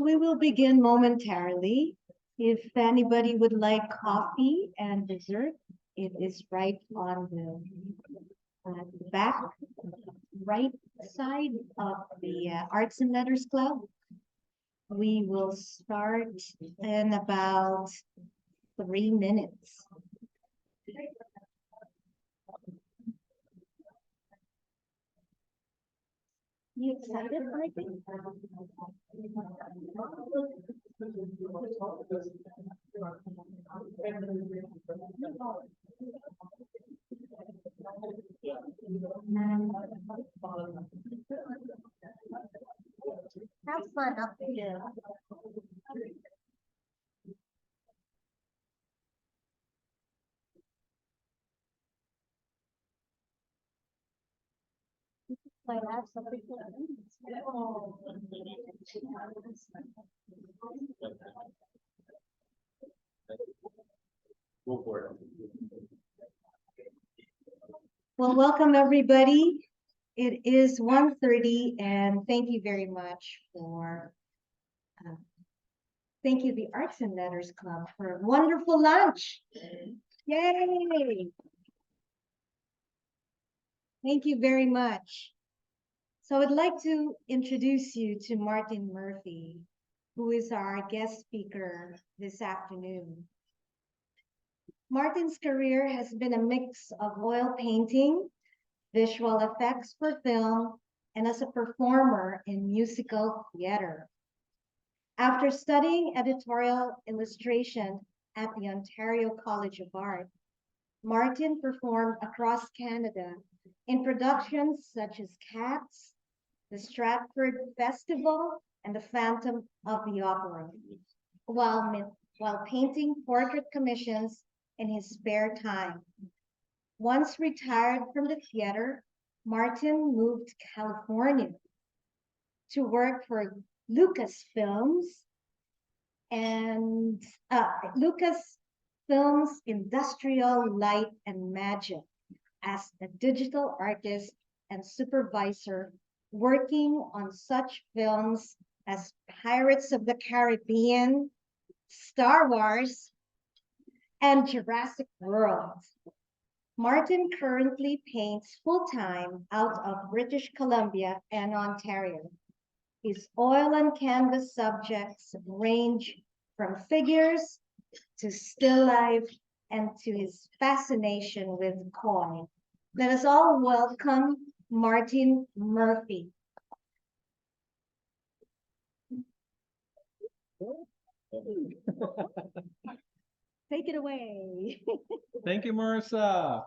we will begin momentarily. If anybody would like coffee and dessert, it is right on the back right side of the Arts and Letters Club. We will start in about 3 minutes. You excited, Martin? Have fun up here. Might have something. Go for it. Well, welcome everybody. It is 1:30 and thank you very much for thank you the Arts and Letters Club for a wonderful lunch. Yay! Thank you very much. So I'd like to introduce you to Martin Murphy, who is our guest speaker this afternoon. Martin's career has been a mix of oil painting, visual effects for film, and as a performer in musical theater. After studying editorial illustration at the Ontario College of Art, Martin performed across Canada in productions such as Cats, the Stratford Festival, and the Phantom of the Opera, while painting portrait commissions in his spare time. Once retired from the theater, Martin moved to California to work for Lucasfilms and Lucasfilms Industrial Light and Magic as a digital artist and supervisor, working on such films as Pirates of the Caribbean, Star Wars, and Jurassic World. Martin currently paints full-time out of British Columbia and Ontario. His oil and canvas subjects range from figures to still life and to his fascination with koi. Let us all welcome Martin Murphy. Take it away. Thank you, Marissa.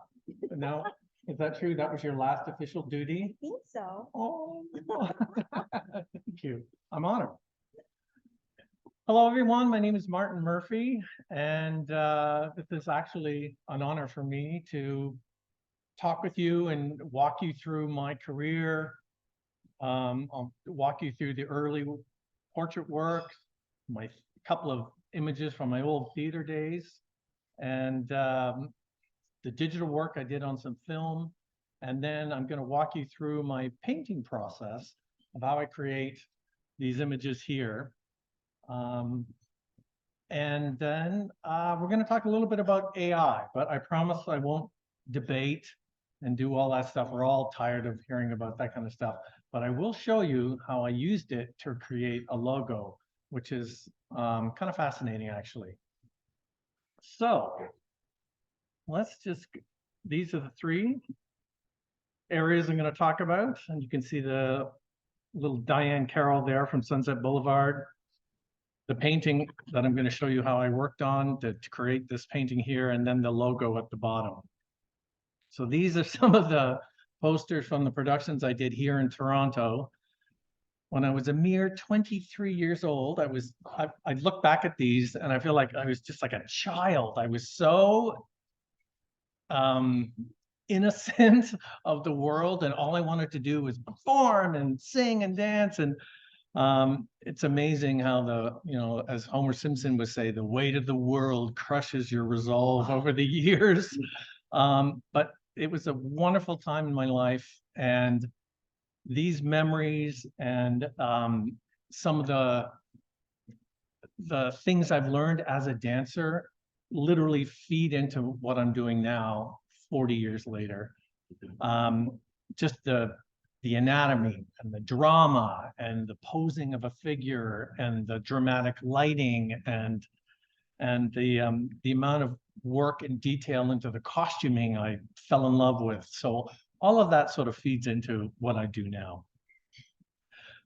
Now, is that true? That was your last official duty? I think so. Oh, thank you. I'm honored. Hello, everyone. My name is Martin Murphy, and this is actually an honor for me to talk with you and walk you through my career. I'll walk you through the early portrait work, my couple of images from my old theater days, and the digital work I did on some film. And then I'm going to walk you through my painting process of how I create these images here. And then we're going to talk a little bit about AI, but I promise I won't debate and do all that stuff. We're all tired of hearing about that kind of stuff, but I will show you how I used it to create a logo, which is kind of fascinating, actually. So let's just, these are the three areas I'm going to talk about. And you can see the little Diane Carroll there from Sunset Boulevard. The painting that I'm going to show you how I worked on to create this painting here, and then the logo at the bottom. So these are some of the posters from the productions I did here in Toronto. When I was a mere 23 years old, I look back at these and I feel like I was just like a child. I was so innocent of the world, and all I wanted to do was perform and sing and dance. And it's amazing how as Homer Simpson would say, the weight of the world crushes your resolve over the years. But it was a wonderful time in my life, and these memories and some of the the things I've learned as a dancer literally feed into what I'm doing now, 40 years later. Just the anatomy and the drama and the posing of a figure and the dramatic lighting and the amount of work and detail into the costuming I fell in love with. So all of that sort of feeds into what I do now.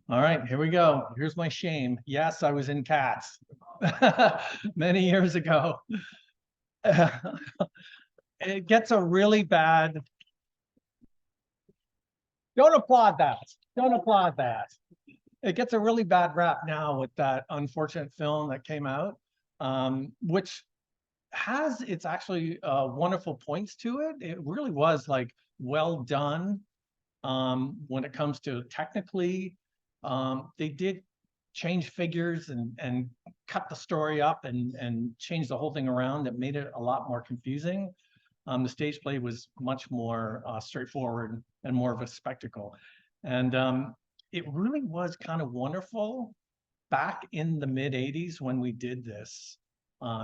All right, here we go. Here's my shame. Yes, I was in Cats many years ago. It gets a really bad. Don't applaud that. Don't applaud that. It gets a really bad rap now with that unfortunate film that came out, which has its actually wonderful points to it. It really was like well done when it comes to technically. They did change figures and cut the story up and change the whole thing around. That made it a lot more confusing. The stage play was much more straightforward and more of a spectacle. And it really was kind of wonderful back in the mid 80s when we did this.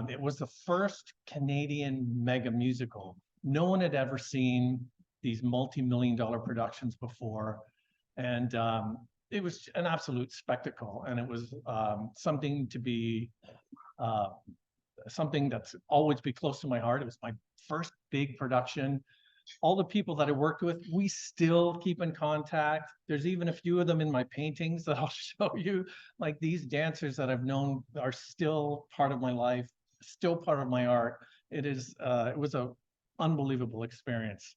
It was the first Canadian mega musical. No one had ever seen these multi-million-dollar productions before. And it was an absolute spectacle. And it was something to be, something that's always be close to my heart. It was my first big production. All the people that I worked with, we still keep in contact. There's even a few of them in my paintings that I'll show you. Like these dancers that I've known are still part of my life, still part of my art. It was an unbelievable experience.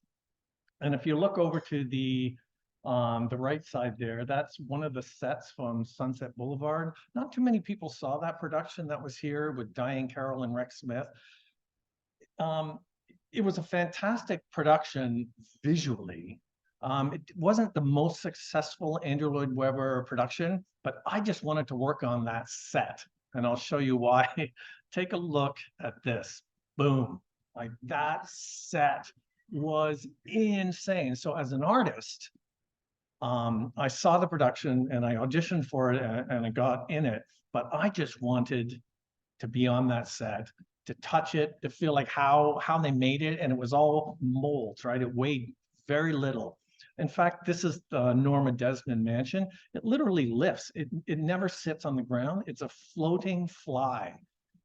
And if you look over to the right side there, that's one of the sets from Sunset Boulevard. Not too many people saw that production that was here with Diane Carroll and Rex Smith. It was a fantastic production visually. It wasn't the most successful Andrew Lloyd Webber production, but I just wanted to work on that set. And I'll show you why. Take a look at this. Boom. Like that set was insane. So as an artist, I saw the production and I auditioned for it and I got in it, but I just wanted to be on that set, to touch it, to feel like how they made it. And it was all molds, right? It weighed very little. In fact, this is the Norma Desmond mansion. It literally lifts. It never sits on the ground. It's a floating fly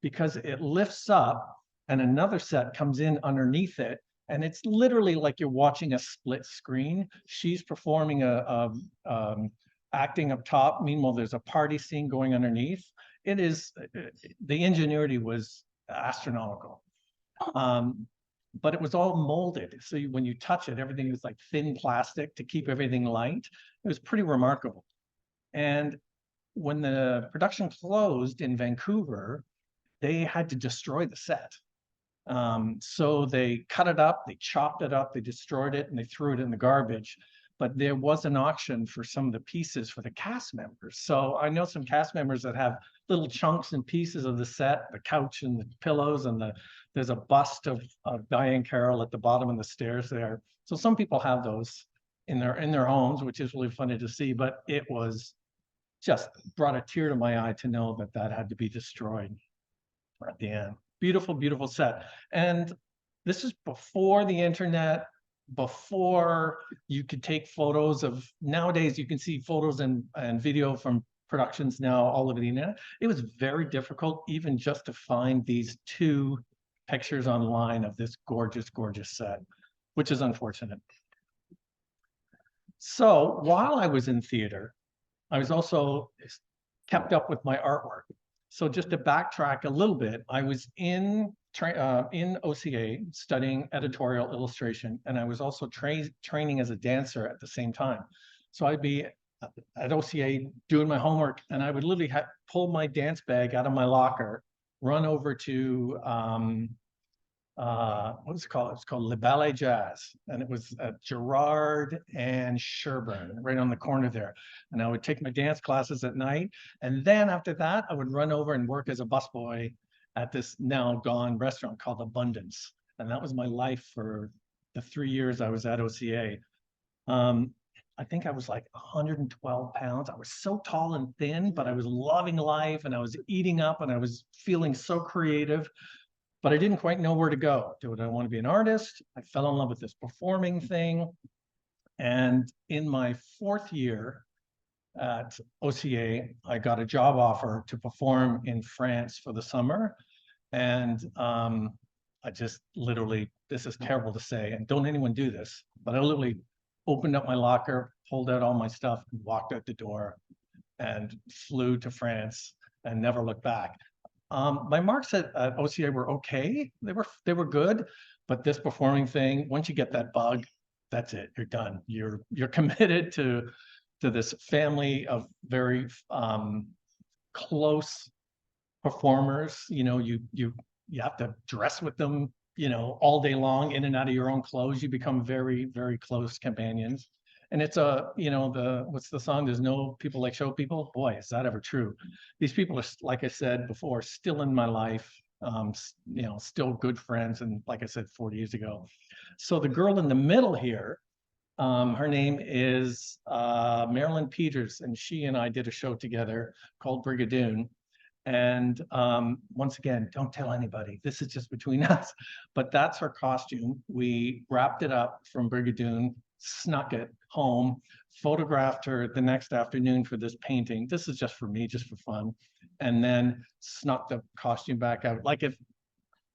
because it lifts up and another set comes in underneath it. And it's literally like you're watching a split screen. She's performing acting up top. Meanwhile, there's a party scene going underneath. It is, the ingenuity was astronomical. But it was all molded. So when you touch it, everything was like thin plastic to keep everything light. It was pretty remarkable. And when the production closed in Vancouver, they had to destroy the set. So they cut it up, they chopped it up, they destroyed it, and they threw it in the garbage. But there was an auction for some of the pieces for the cast members. So I know some cast members that have little chunks and pieces of the set, the couch and the pillows, and there's a bust of Diane Carroll at the bottom of the stairs there. So some people have those in their homes, which is really funny to see. But it was just brought a tear to my eye to know that that had to be destroyed at the end. Beautiful, beautiful set. And this is before the internet, before you could take photos of, nowadays you can see photos and video from productions now all over the internet. It was very difficult even just to find these two pictures online of this gorgeous, gorgeous set, which is unfortunate. So while I was in theater, I was also kept up with my artwork. So just to backtrack a little bit, I was in OCA studying editorial illustration, and I was also training as a dancer at the same time. So I'd be at OCA doing my homework, and I would literally pull my dance bag out of my locker, run over to what's it called? It's called Le Ballet Jazz, and it was at Gerard and Sherburne, right on the corner there. And I would take my dance classes at night, and then after that, I would run over and work as a busboy at this now gone restaurant called Abundance, and that was my life for the 3 years I was at OCA. I think I was like 112 pounds. I was so tall and thin, but I was loving life and I was eating up and I was feeling so creative, but I didn't quite know where to go. Do I want to be an artist? I fell in love with this performing thing. And in my 4th year at OCA, I got a job offer to perform in France for the summer. And I just literally, this is terrible to say, and don't anyone do this, but I literally opened up my locker, pulled out all my stuff, and walked out the door and flew to France and never looked back. My marks at OCA were okay. They were good, but this performing thing, once you get that bug, that's it. You're done. You're committed to this family of very close performers. You know, you have to dress with them, you know, all day long, in and out of your own clothes. You become very, very close companions. And it's you know, what's the song? There's no people like show people. Boy, is that ever true. These people are, like I said before, still in my life, you know, still good friends. And like I said, 40 years ago. So the girl in the middle here, her name is Marilyn Peters, and she and I did a show together called Brigadoon. And once again, don't tell anybody. This is just between us. But that's her costume. We wrapped it up from Brigadoon, snuck it home, photographed her the next afternoon for this painting. This is just for me, just for fun. And then snuck the costume back out. Like if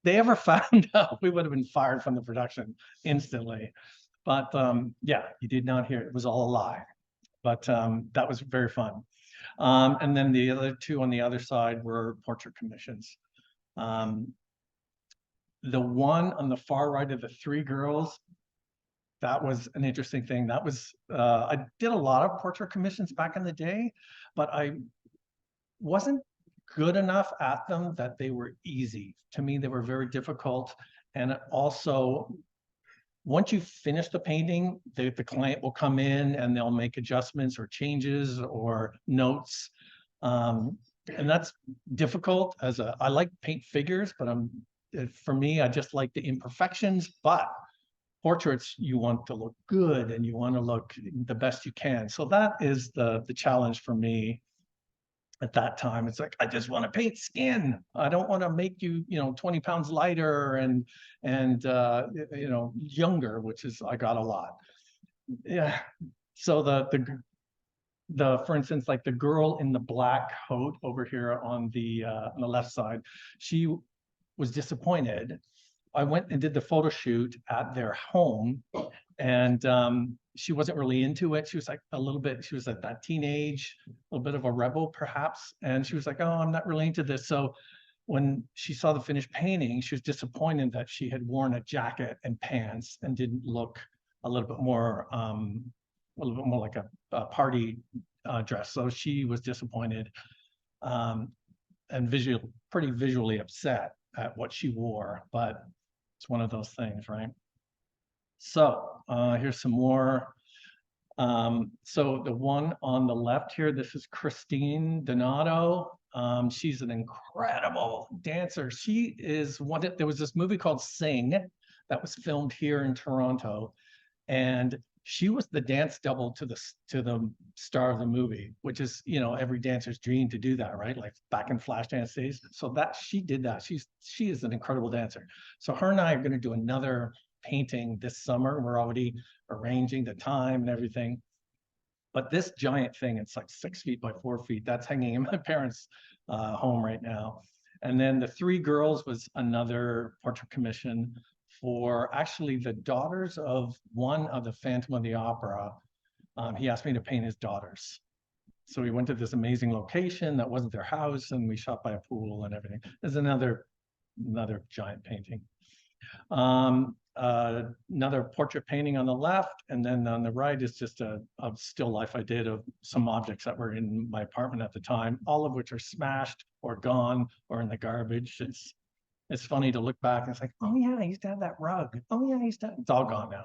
they ever found out, we would have been fired from the production instantly. But yeah, you did not hear it. It was all a lie. But that was very fun. And then the other two on the other side were portrait commissions. The one on the far right of the 3 girls, that was an interesting thing. That was, I did a lot of portrait commissions back in the day, but I wasn't good enough at them that they were easy. To me, they were very difficult. And also, once you finish the painting, the client will come in and they'll make adjustments or changes or notes. And that's difficult I like paint figures, but for me, I just like the imperfections, but portraits, you want to look good and you want to look the best you can. So that is the challenge for me at that time. It's like, I just want to paint skin. I don't want to make you, you know, 20 pounds lighter and you know, younger, which is, I got a lot. Yeah. So for instance, like the girl in the black coat over here on the left side, she was disappointed. I went and did the photo shoot at their home, and she wasn't really into it. She was like a little bit, she was at that teenage, a little bit of a rebel perhaps. And she was like, oh, I'm not really into this. So when she saw the finished painting, she was disappointed that she had worn a jacket and pants and didn't look a little bit more like a party dress. So she was disappointed and pretty visually upset at what she wore, but it's one of those things, right? So here's some more. So the one on the left here, this is Christine Donato. She's an incredible dancer. She is there was this movie called Sing that was filmed here in Toronto, and she was the dance double to the star of the movie, which is, you know, every dancer's dream to do that, right? Like back in Flashdance days. So that she did that. She is an incredible dancer. So her and I are going to do another painting this summer. We're already arranging the time and everything. But this giant thing, it's like 6 feet by 4 feet. That's hanging in my parents' home right now. And then the 3 girls was another portrait commission for actually the daughters of one of the Phantom of the Opera. He asked me to paint his daughters. So we went to this amazing location that wasn't their house, and we shot by a pool and everything. There's another giant painting. Another portrait painting on the left, and then on the right is just a still life I did of some objects that were in my apartment at the time, all of which are smashed or gone or in the garbage. It's funny to look back and it's like, oh yeah, I used to have that rug. Oh yeah, it's all gone now.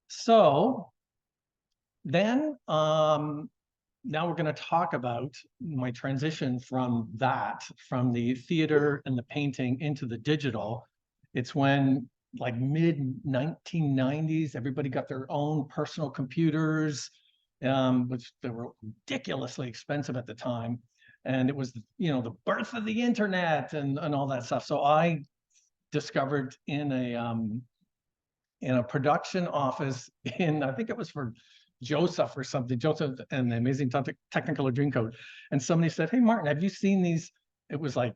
So then now we're going to talk about my transition from the theater and the painting into the digital. It's when like mid 1990s. Everybody got their own personal computers, which they were ridiculously expensive at the time. And it was, the birth of the internet and all that stuff. So I discovered in a production office I think it was for Joseph or something, Joseph and the Amazing Technicolor Dreamcoat. And somebody said, "Hey, Martin, have you seen these?" It was like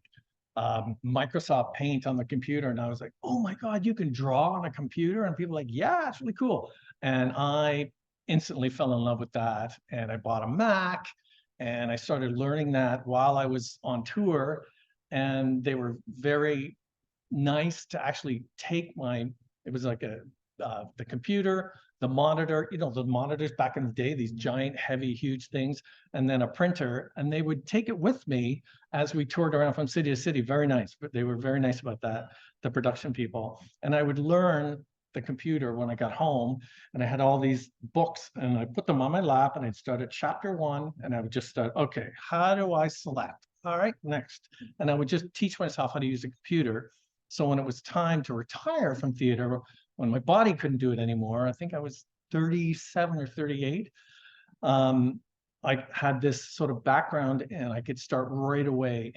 Microsoft Paint on the computer. And I was like, "Oh my God, you can draw on a computer?" And people were like, "Yeah, it's really cool." And I instantly fell in love with that. And I bought a Mac and I started learning that while I was on tour. And they were very nice to actually take it was like the computer, the monitor, the monitors back in the day, these giant, heavy, huge things, and then a printer, and they would take it with me as we toured around from city to city. Very nice, but they were very nice about that, the production people. And I would learn the computer when I got home, and I had all these books, and I put them on my lap, and I'd start at chapter 1, and I would just start, okay, how do I select? All right, next. And I would just teach myself how to use a computer. So when it was time to retire from theater, when my body couldn't do it anymore, I think I was 37 or 38, I had this sort of background and I could start right away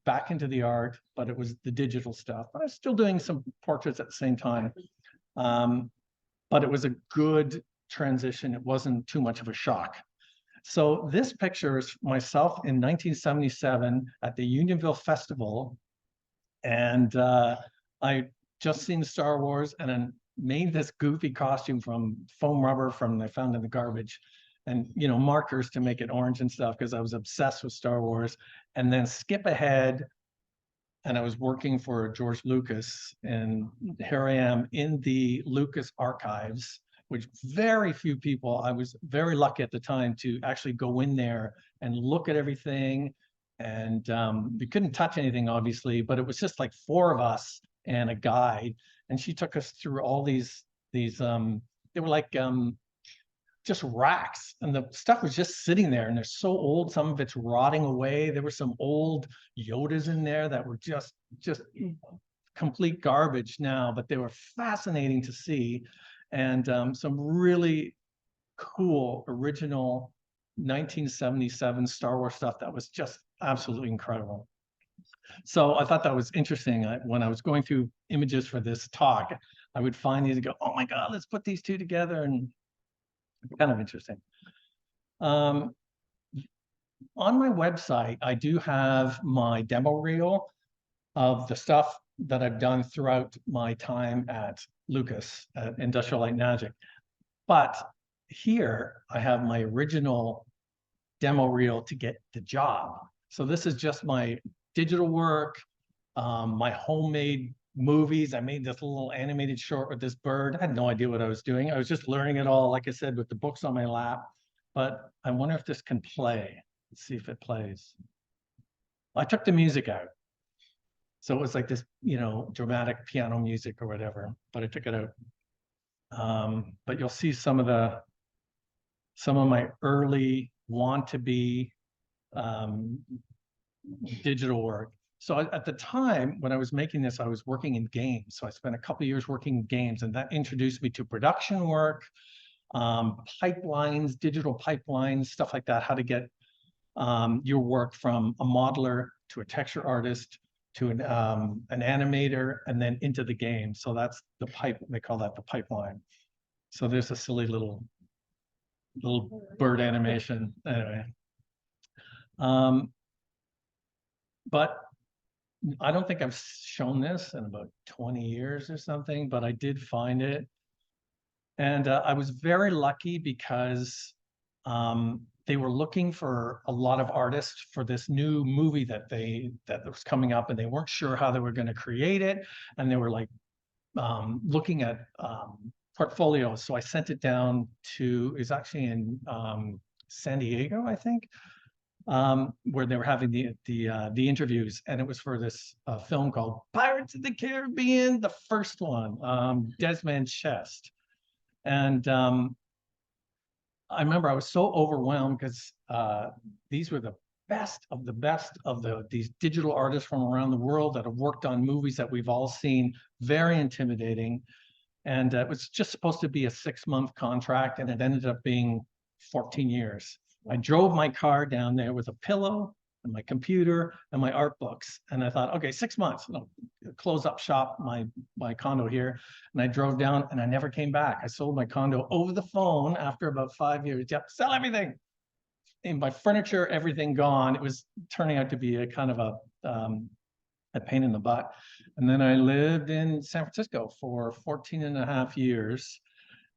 back into the art, but it was the digital stuff. But I was still doing some portraits at the same time. But it was a good transition. It wasn't too much of a shock. So this picture is myself in 1977 at the Unionville Festival. And I just seen Star Wars and then made this goofy costume from foam rubber I found in the garbage, and markers to make it orange and stuff because I was obsessed with Star Wars. And then skip ahead, and I was working for George Lucas, and here I am in the Lucas archives, which very few people, I was very lucky at the time to actually go in there and look at everything. And we couldn't touch anything, obviously, but it was just like 4 of us and a guide. And she took us through all these they were like just racks, and the stuff was just sitting there, and they're so old, some of it's rotting away. There were some old Yodas in there that were just complete garbage now, but they were fascinating to see. And some really cool original 1977 Star Wars stuff that was just absolutely incredible. So I thought that was interesting. When I was going through images for this talk, I would find these and go, "Oh my God, let's put these two together," and kind of interesting. On my website, I do have my demo reel of the stuff that I've done throughout my time at Lucas, at Industrial Light and Magic. But here I have my original demo reel to get the job. So this is just my digital work, my homemade movies. I made this little animated short with this bird. I had no idea what I was doing. I was just learning it all, like I said, with the books on my lap. But I wonder if this can play. Let's see if it plays. I took the music out. So it was like this, dramatic piano music or whatever, but I took it out. But you'll see some of my early want-to-be digital work. So at the time when I was making this, I was working in games. So I spent a couple of years working in games, and that introduced me to production work, pipelines, digital pipelines, stuff like that, how to get your work from a modeler to a texture artist to an animator, and then into the game. So that's the they call that the pipeline. So there's a silly little bird animation. Anyway. But I don't think I've shown this in about 20 years or something, but I did find it. And I was very lucky because they were looking for a lot of artists for this new movie that was coming up, and they weren't sure how they were going to create it. And they were like looking at portfolios. So I sent it down to, it's actually in San Diego, I think, where they were having the interviews, and it was for this film called Pirates of the Caribbean, the first one, Dead Man's Chest. And I remember I was so overwhelmed because these were the best of these digital artists from around the world that have worked on movies that we've all seen. Very intimidating. And it was just supposed to be a 6-month contract, and it ended up being 14 years. I drove my car down there with a pillow and my computer and my art books. And I thought, okay, 6 months, close up shop, my condo here. And I drove down and I never came back. I sold my condo over the phone after about 5 years. Yep, sell everything. And my furniture, everything gone. It was turning out to be a kind of a pain in the butt. And then I lived in San Francisco for 14 and a half years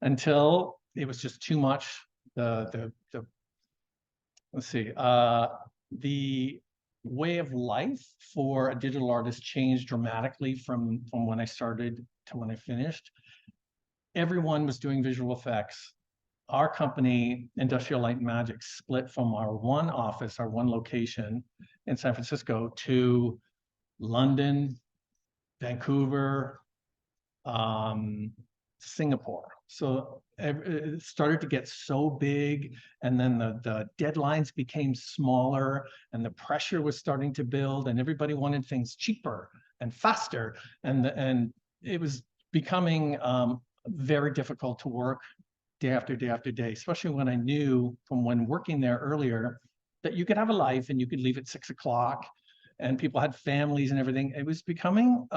until it was just too much. Let's see, the way of life for a digital artist changed dramatically from when I started to when I finished. Everyone was doing visual effects. Our company, Industrial Light and Magic, split from our one office, our one location in San Francisco, to London, Vancouver, Singapore. So it started to get so big, and then the deadlines became smaller, and the pressure was starting to build, and everybody wanted things cheaper and faster, and it was becoming very difficult to work day after day after day, especially when I knew from when working there earlier that you could have a life and you could leave at 6 o'clock, and people had families and everything. It was becoming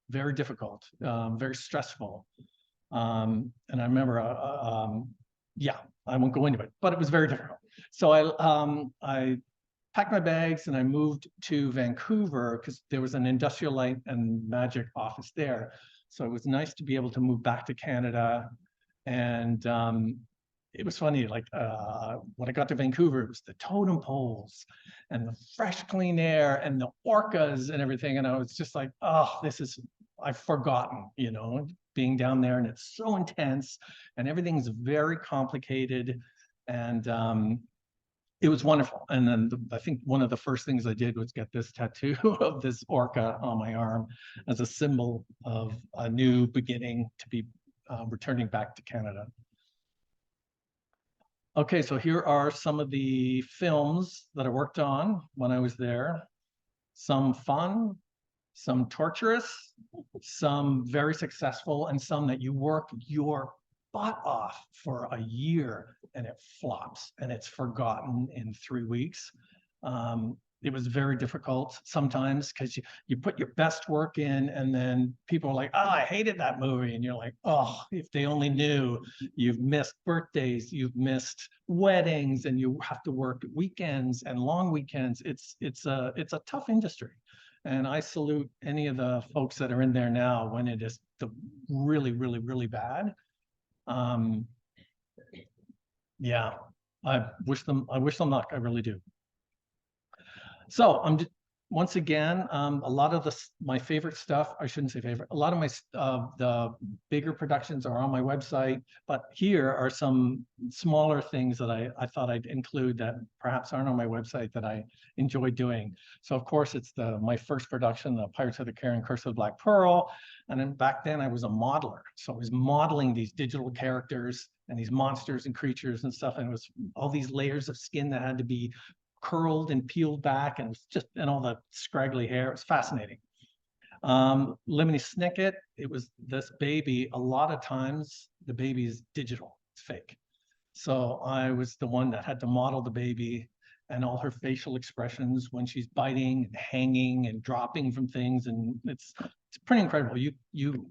very difficult, very stressful. And I remember, yeah, I won't go into it, but it was very difficult. So I packed my bags and I moved to Vancouver because there was an Industrial Light and Magic office there. So it was nice to be able to move back to Canada. And it was funny, like when I got to Vancouver, it was the totem poles and the fresh, clean air and the orcas and everything. And I was just like, oh, I've forgotten, being down there, and it's so intense and everything's very complicated. And it was wonderful. And then I think one of the first things I did was get this tattoo of this orca on my arm as a symbol of a new beginning to be returning back to Canada. Okay, so here are some of the films that I worked on when I was there. Some fun, some torturous, some very successful, and some that you work your butt off for a year and it flops and it's forgotten in 3 weeks. It was very difficult sometimes because you put your best work in, and then people are like, oh, I hated that movie. And you're like, oh, if they only knew. You've missed birthdays, you've missed weddings, and you have to work weekends and long weekends. It's a tough industry. And I salute any of the folks that are in there now when it is really, really, really bad. Yeah, I wish them luck. I really do. So I'm just, once again, a lot of my favorite stuff, I shouldn't say favorite, a lot of my the bigger productions are on my website, but here are some smaller things that I thought I'd include that perhaps aren't on my website that I enjoy doing. So of course it's my first production, the Pirates of the Caribbean Curse of the Black Pearl. And then back then I was a modeler. So I was modeling these digital characters and these monsters and creatures and stuff. And it was all these layers of skin that had to be curled and peeled back, and all the scraggly hair. It was fascinating. Lemony Snicket, it was this baby. A lot of times the baby is digital, it's fake. So I was the one that had to model the baby and all her facial expressions when she's biting and hanging and dropping from things. And it's pretty incredible. You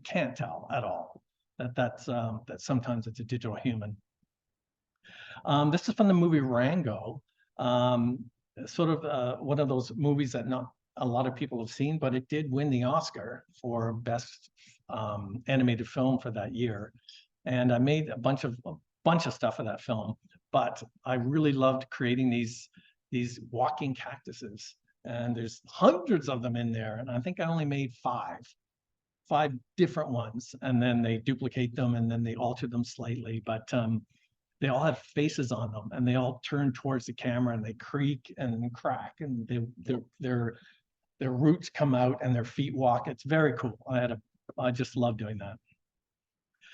can't tell at all that sometimes it's a digital human. This is from the movie Rango. Sort of one of those movies that not a lot of people have seen, but it did win the Oscar for best animated film for that year. And I made a bunch of stuff for that film, but I really loved creating these walking cactuses, and there's hundreds of them in there. And I think I only made five different ones, and then they duplicate them and then they alter them slightly. But they all have faces on them, and they all turn towards the camera, and they creak and crack, and their roots come out and their feet walk. It's very cool. I just love doing that.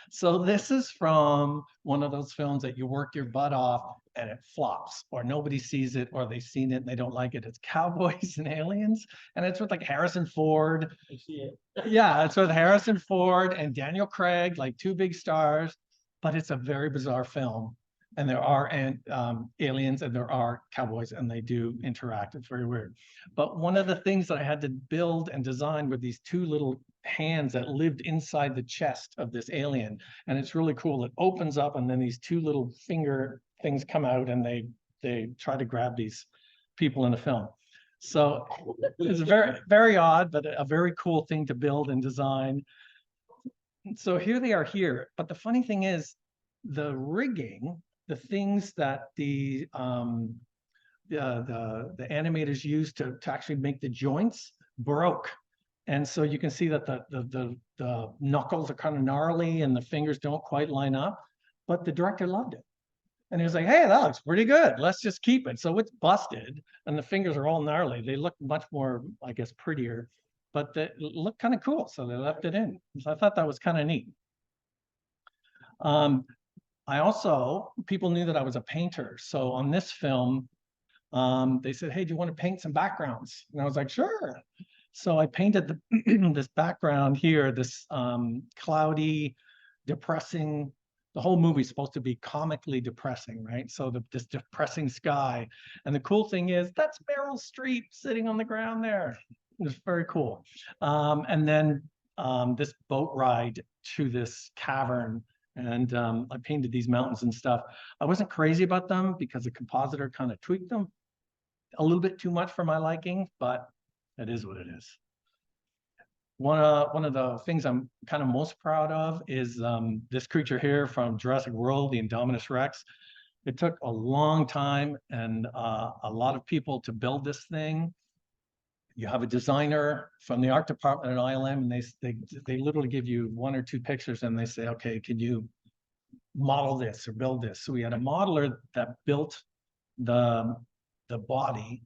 So this is from one of those films that you work your butt off and it flops, or nobody sees it, or they've seen it and they don't like it. It's Cowboys and Aliens, and it's with like Harrison Ford. I see it. Yeah, it's with Harrison Ford and Daniel Craig, like two big stars, but it's a very bizarre film. And there are aliens and there are cowboys and they do interact. It's very weird. But one of the things that I had to build and design were these two little hands that lived inside the chest of this alien. And it's really cool. It opens up and then these two little finger things come out and they try to grab these people in the film. So it's very, very odd, but a very cool thing to build and design. So here they are here. But the funny thing is the rigging, the things that the animators used to actually make the joints broke. And so you can see that the knuckles are kind of gnarly and the fingers don't quite line up, but the director loved it. And he was like, hey, that looks pretty good. Let's just keep it. So it's busted and the fingers are all gnarly. They look much more, I guess, prettier, but they look kind of cool. So they left it in. So I thought that was kind of neat. I also, people knew that I was a painter. So on this film, they said, hey, do you want to paint some backgrounds? And I was like, sure. So I painted this background here, this cloudy, depressing. The whole movie is supposed to be comically depressing, right? So this depressing sky. And the cool thing is that's Meryl Streep sitting on the ground there. It's very cool. And then this boat ride to this cavern. And I painted these mountains and stuff. I wasn't crazy about them because the compositor kind of tweaked them a little bit too much for my liking, but it is what it is. One of the things I'm kind of most proud of is this creature here from Jurassic World, the Indominus Rex. It took a long time and a lot of people to build this thing. You have a designer from the art department at ILM, and they literally give you one or two pictures, and they say, okay, can you model this or build this? So we had a modeler that built the body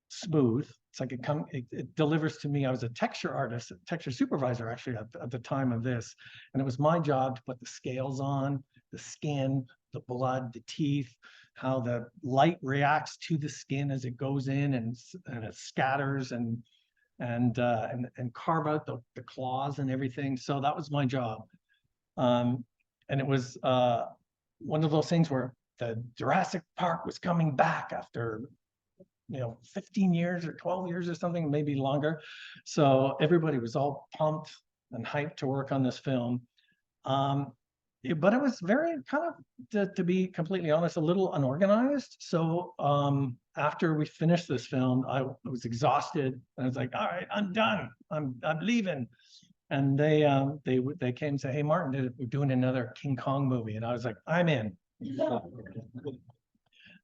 smooth. It's like it delivers to me. I was a texture artist, texture supervisor actually at the time of this. And it was my job to put the scales on, the skin, the blood, the teeth, how the light reacts to the skin as it goes in and it scatters and carve out the claws and everything. So that was my job. And it was one of those things where the Jurassic Park was coming back after 15 years or 12 years or something, maybe longer. So everybody was all pumped and hyped to work on this film. But it was very kind of, to be completely honest, a little unorganized. So after we finished this film, I was exhausted. And I was like, all right, I'm done. I'm leaving. And they came and said, hey, Martin, we're doing another King Kong movie. And I was like, I'm in.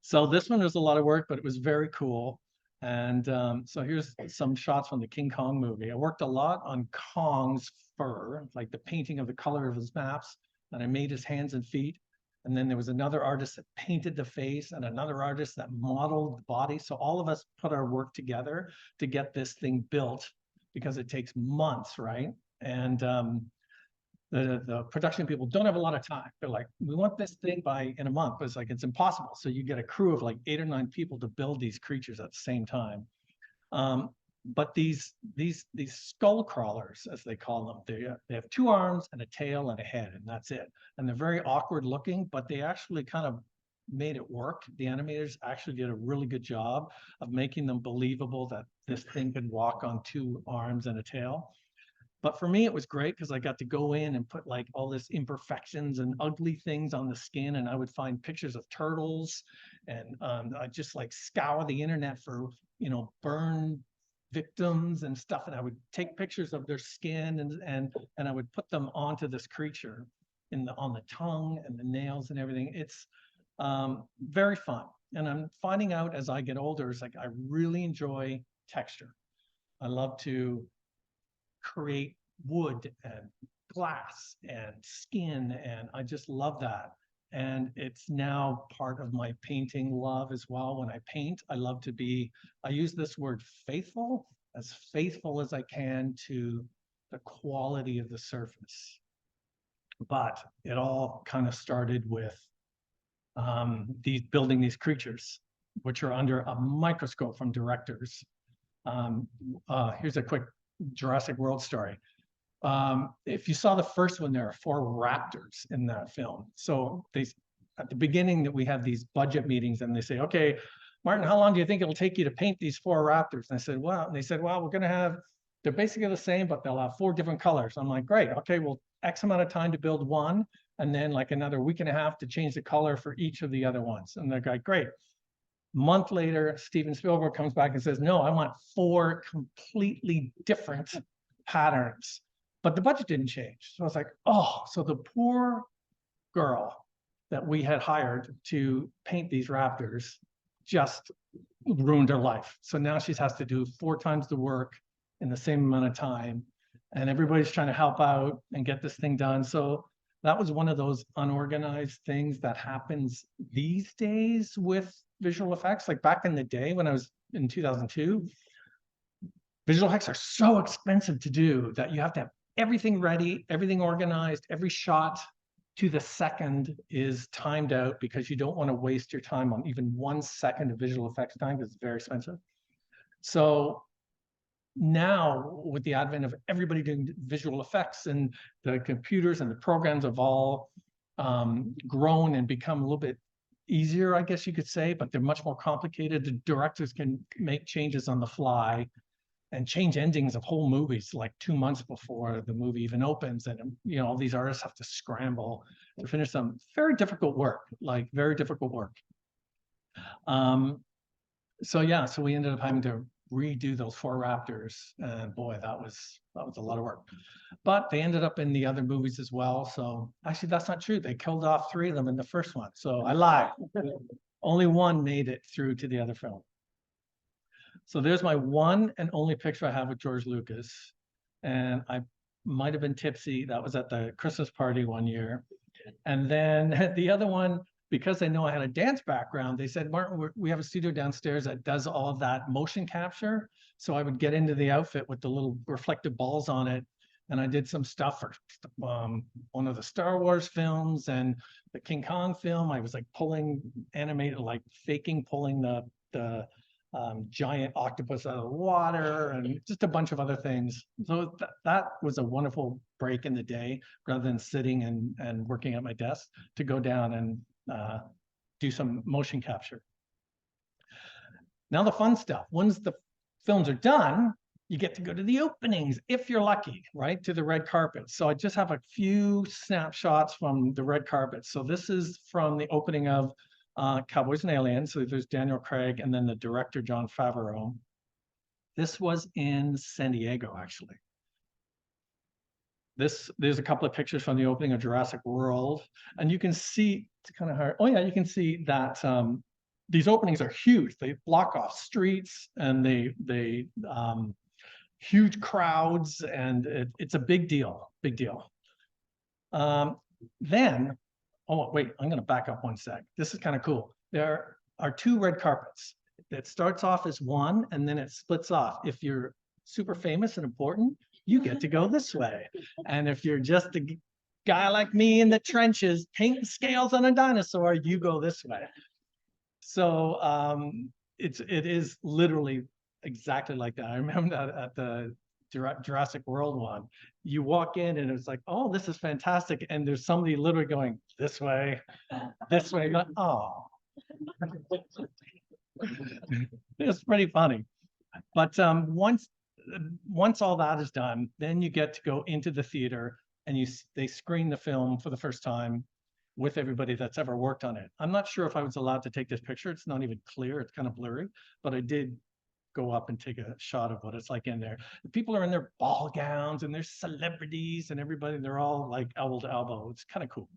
So this one was a lot of work, but it was very cool. And so here's some shots from the King Kong movie. I worked a lot on Kong's fur, like the painting of the color of his maps, and I made his hands and feet. And then there was another artist that painted the face and another artist that modeled the body. So all of us put our work together to get this thing built because it takes months, right? And the production people don't have a lot of time. They're like, we want this thing in a month, but it's like, it's impossible. So you get a crew of like 8 or 9 people to build these creatures at the same time. But these skull crawlers, as they call them, they have 2 arms and a tail and a head, and that's it. And they're very awkward looking, but they actually kind of made it work. The animators actually did a really good job of making them believable that this thing could walk on 2 arms and a tail. But for me, it was great because I got to go in and put like all this imperfections and ugly things on the skin. And I would find pictures of turtles and I just like scour the internet for, burn victims and stuff. And I would take pictures of their skin and I would put them onto this creature on the tongue and the nails and everything. It's very fun. And I'm finding out as I get older, it's like I really enjoy texture. I love to create wood and glass and skin, and I just love that. And it's now part of my painting love as well. When I paint, I love to be, I use this word faithful as I can to the quality of the surface. But it all kind of started with building these creatures, which are under a microscope from directors. Here's a quick Jurassic World story. If you saw the first one, there are 4 raptors in that film. So at the beginning that we have these budget meetings and they say, okay, Martin, how long do you think it'll take you to paint these 4 raptors? And I said, well, and they said, well, they're basically the same, but they'll have 4 different colors. I'm like, great, okay, well, X amount of time to build one, and then like another week and a half to change the color for each of the other ones. And they're like, great. Month later, Steven Spielberg comes back and says, no, I want 4 completely different patterns. But the budget didn't change. So I was like, oh, so the poor girl that we had hired to paint these raptors just ruined her life. So now she has to do 4 times the work in the same amount of time. And everybody's trying to help out and get this thing done. So that was one of those unorganized things that happens these days with visual effects. Like back in the day when I was in 2002, visual effects are so expensive to do that you have to have everything ready, everything organized, every shot to the second is timed out because you don't want to waste your time on even 1 second of visual effects time because it's very expensive. So now with the advent of everybody doing visual effects and the computers and the programs have all grown and become a little bit easier, I guess you could say, but they're much more complicated. The directors can make changes on the fly and change endings of whole movies like 2 months before the movie even opens. And, you know, all these artists have to scramble to finish some very difficult work, like very difficult work. So yeah, so we ended up having to redo those 4 raptors, and boy, that was a lot of work. But they ended up in the other movies as well. So actually, that's not true. They killed off 3 of them in the first one. So I lied. Only 1 made it through to the other film. So there's my one and only picture I have with George Lucas. And I might have been tipsy. That was at the Christmas party one year. And then the other one, because they know I had a dance background, they said, Martin, we have a studio downstairs that does all of that motion capture. So I would get into the outfit with the little reflective balls on it. And I did some stuff for one of the Star Wars films and the King Kong film. I was like animated, like pulling the giant octopus out of the water and just a bunch of other things. So that was a wonderful break in the day rather than sitting and working at my desk to go down and do some motion capture. Now the fun stuff. Once the films are done, you get to go to the openings if you're lucky, right? To the red carpet. So I just have a few snapshots from the red carpet. So this is from the opening of Cowboys and Aliens. So there's Daniel Craig and then the director, Jon Favreau. This was in San Diego, actually. There's a couple of pictures from the opening of Jurassic World. And you can see, it's kind of hard. Oh yeah, you can see that these openings are huge. They block off streets and they huge crowds, and it's a big deal, big deal. Then, oh wait, I'm gonna back up 1 sec. This is kind of cool. There are 2 red carpets. It starts off as one, and then it splits off. If you're super famous and important, you get to go this way. And if you're just a guy like me in the trenches, painting scales on a dinosaur, you go this way. So it is literally exactly like that. I remember that at the Jurassic World one. You walk in and it's like, oh, this is fantastic. And there's somebody literally going this way, this way. Like, oh, it's pretty funny. But once all that is done, then you get to go into the theater and they screen the film for the first time with everybody that's ever worked on it. I'm not sure if I was allowed to take this picture. It's not even clear. It's kind of blurry, but I did go up and take a shot of what it's like in there. The people are in their ball gowns and there's celebrities and everybody, they're all like elbow to elbow. It's kind of cool.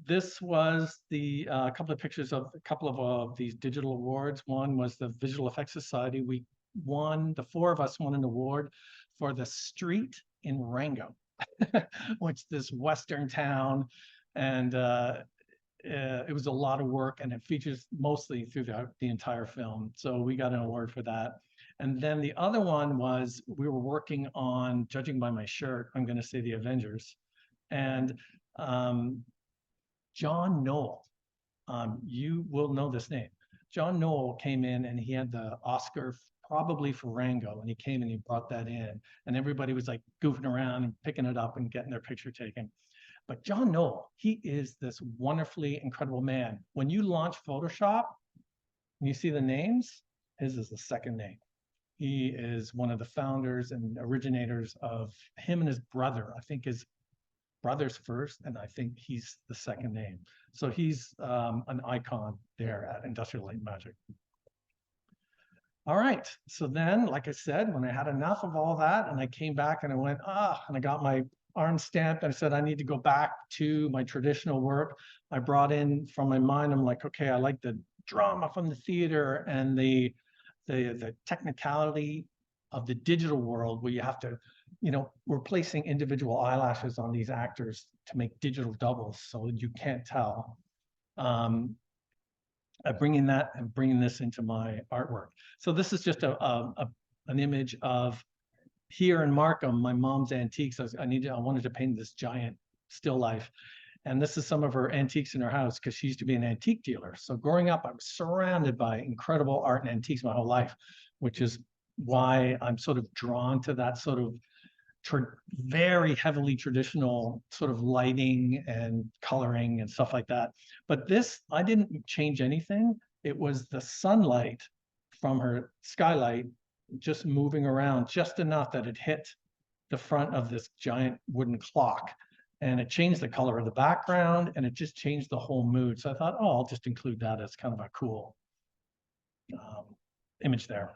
This was the couple of pictures of a couple of these digital awards. One was the Visual Effects Society. We won, the 4 of us won an award for the street in Rango, which is this Western town. And it was a lot of work and it features mostly through the entire film. So we got an award for that. And then the other one was we were working on, judging by my shirt, I'm going to say the Avengers. And John Knoll, you will know this name. John Knoll came in and he had the Oscar probably for Rango, and he came and he brought that in, and everybody was like goofing around and picking it up and getting their picture taken. But John Knoll, he is this wonderfully incredible man. When you launch Photoshop and you see the names, his is the second name. He is one of the founders and originators of him and his brother. I think his brother's first, and I think he's the second name. So he's an icon there at Industrial Light and Magic. All right, so then, like I said, when I had enough of all that and I came back and I went, and I got my arm stamped, I said, I need to go back to my traditional work. I brought in from my mind, I'm like, okay, I like the drama from the theater and the technicality of the digital world where you have to, we're placing individual eyelashes on these actors to make digital doubles so you can't tell. Bringing that and bringing this into my artwork. So this is just an image of here in Markham, my mom's antiques. I wanted to paint this giant still life. And this is some of her antiques in her house because she used to be an antique dealer. So growing up, I was surrounded by incredible art and antiques my whole life, which is why I'm sort of drawn to that sort of very heavily traditional sort of lighting and coloring and stuff like that. But this, I didn't change anything. It was the sunlight from her skylight just moving around just enough that it hit the front of this giant wooden clock. And it changed the color of the background and it just changed the whole mood. So I thought, oh, I'll just include that as kind of a cool image there.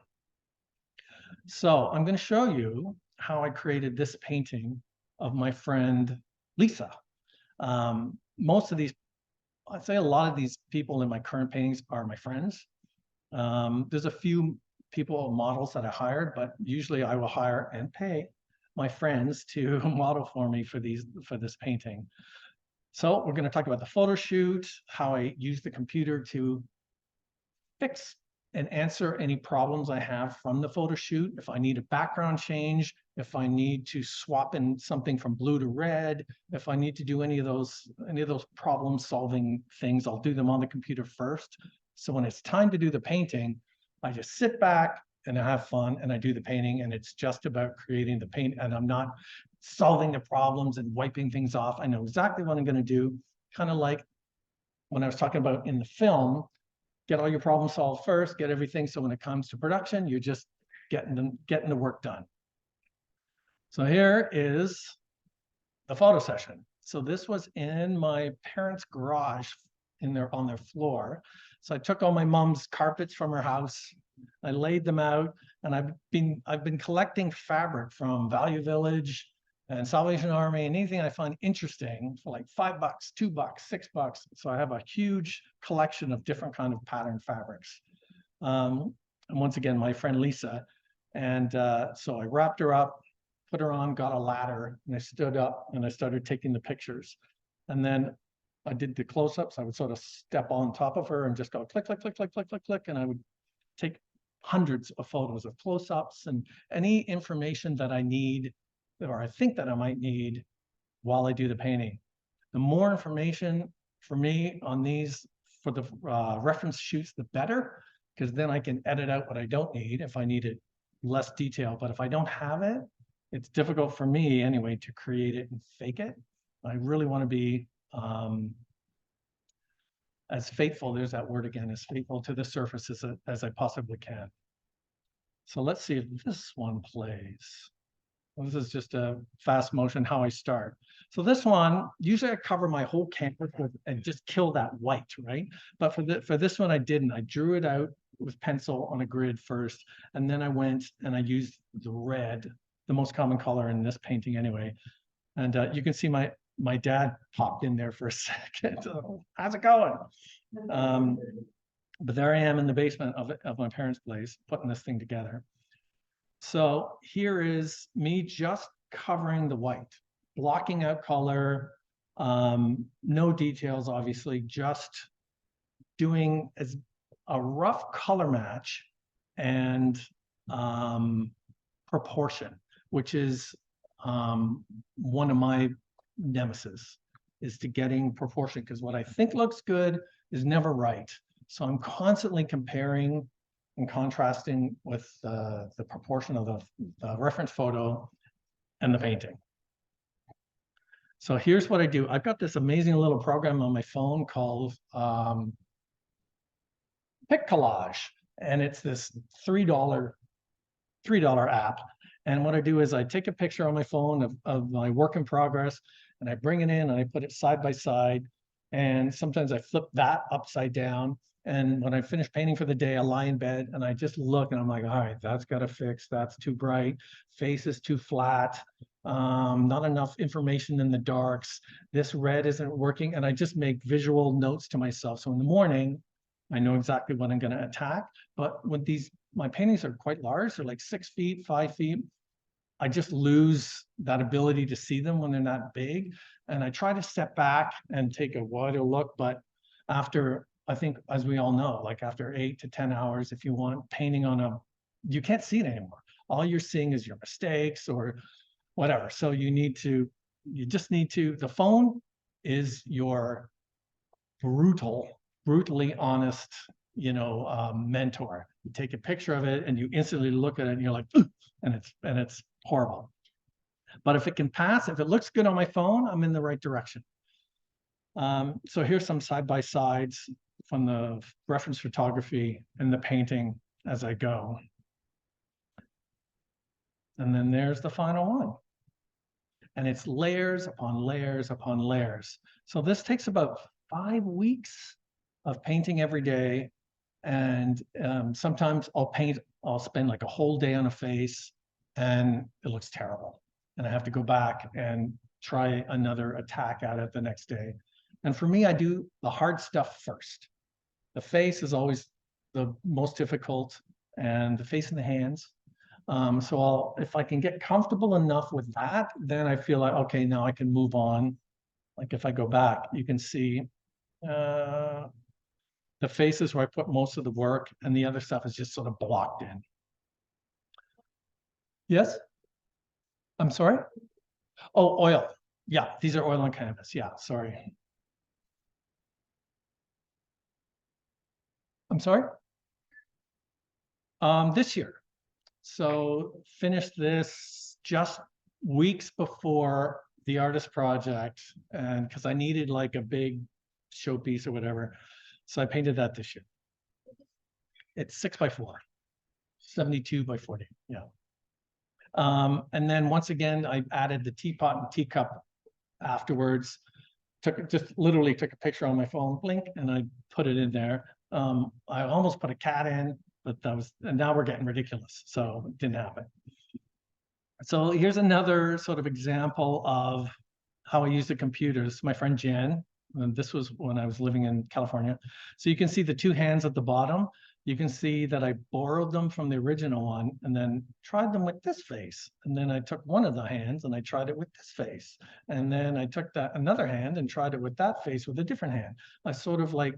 So I'm going to show you how I created this painting of my friend Lisa. Most of these, I'd say a lot of these people in my current paintings are my friends. There's a few people, models that I hired, but usually I will hire and pay my friends to model for me for this painting. So we're going to talk about the photo shoot, how I use the computer to fix and answer any problems I have from the photo shoot. If I need a background change, if I need to swap in something from blue to red, if I need to do any of those problem solving things, I'll do them on the computer first. So when it's time to do the painting, I just sit back and I have fun and I do the painting, and it's just about creating the paint, and I'm not solving the problems and wiping things off. I know exactly what I'm going to do, kind of like when I was talking about in the film. Get all your problems solved first, get everything. So when it comes to production, you're just getting the work done. So here is the photo session. So this was in my parents' garage on their floor. So I took all my mom's carpets from her house. I laid them out, and I've been collecting fabric from Value Village and Salvation Army, and anything I find interesting for like $5, $2, $6. So I have a huge collection of different kind of pattern fabrics. And once again, my friend Lisa. And so I wrapped her up, put her on, got a ladder, and I stood up and I started taking the pictures. And then I did the close-ups. I would sort of step on top of her and just go click, click, click, click, click, click, click. And I would take hundreds of photos of close-ups and any information that I need or I think that I might need while I do the painting. The more information for me on these for the reference shoots, the better, because then I can edit out what I don't need if I need it less detail. But if I don't have it, it's difficult for me anyway to create it and fake it. I really want to be as faithful, there's that word again, as faithful to the surface as I possibly can. So let's see if this one plays. This is just a fast motion how I start. So this one, usually I cover my whole canvas and just kill that white, right? But for this one, I didn't. I drew it out with pencil on a grid first, and then I went and I used the red, the most common color in this painting anyway. And you can see my dad popped in there for a second. How's it going? But there I am in the basement of my parents' place, putting this thing together. So here is me just covering the white, blocking out color, no details, obviously, just doing as a rough color match and proportion, which is one of my nemesis, is to getting proportion, because what I think looks good is never right. So I'm constantly comparing and contrasting with the proportion of the reference photo and the painting. So here's what I do. I've got this amazing little program on my phone called Pic Collage, and it's this $3 app. And what I do is I take a picture on my phone of my work in progress, and I bring it in and I put it side by side. And sometimes I flip that upside down. And when I finish painting for the day, I lie in bed and I just look and I'm like, all right, that's got to fix. That's too bright. Face is too flat. Not enough information in the darks. This red isn't working. And I just make visual notes to myself. So in the morning, I know exactly what I'm going to attack. But when my paintings are quite large, they're like 6 feet, 5 feet. I just lose that ability to see them when they're not big. And I try to step back and take a wider look. But after, I think, as we all know, like after 8 to 10 hours, if you want painting you can't see it anymore. All you're seeing is your mistakes or whatever. So you just need to, the phone is your brutally honest, mentor. You take a picture of it and you instantly look at it and you're like, and it's horrible. But if it can pass, if it looks good on my phone, I'm in the right direction. So here's some side-by-sides from the reference photography and the painting as I go. And then there's the final one. And it's layers upon layers upon layers. So this takes about 5 weeks of painting every day. And sometimes I'll spend like a whole day on a face and it looks terrible. And I have to go back and try another attack at it the next day. And for me, I do the hard stuff first. The face is always the most difficult, and the face and the hands. So if I can get comfortable enough with that, then I feel like, okay, now I can move on. Like if I go back, you can see the faces where I put most of the work, and the other stuff is just sort of blocked in. Yes? I'm sorry? Oh, oil. Yeah, these are oil on canvas. Yeah, sorry. I'm sorry? This year. So finished this just weeks before the artist project, and because I needed like a big showpiece or whatever. So I painted that this year. It's 6x4, 72 by 40. Yeah. And then once again, I added the teapot and teacup afterwards. Literally took a picture on my phone, blink, and I put it in there. I almost put a cat in, but and now we're getting ridiculous, so it didn't happen. So here's another sort of example of how I use the computers. My friend Jen, and this was when I was living in California. So you can see the 2 hands at the bottom. You can see that I borrowed them from the original one and then tried them with this face. And then I took one of the hands and I tried it with this face. And then I took another hand and tried it with that face with a different hand. I sort of like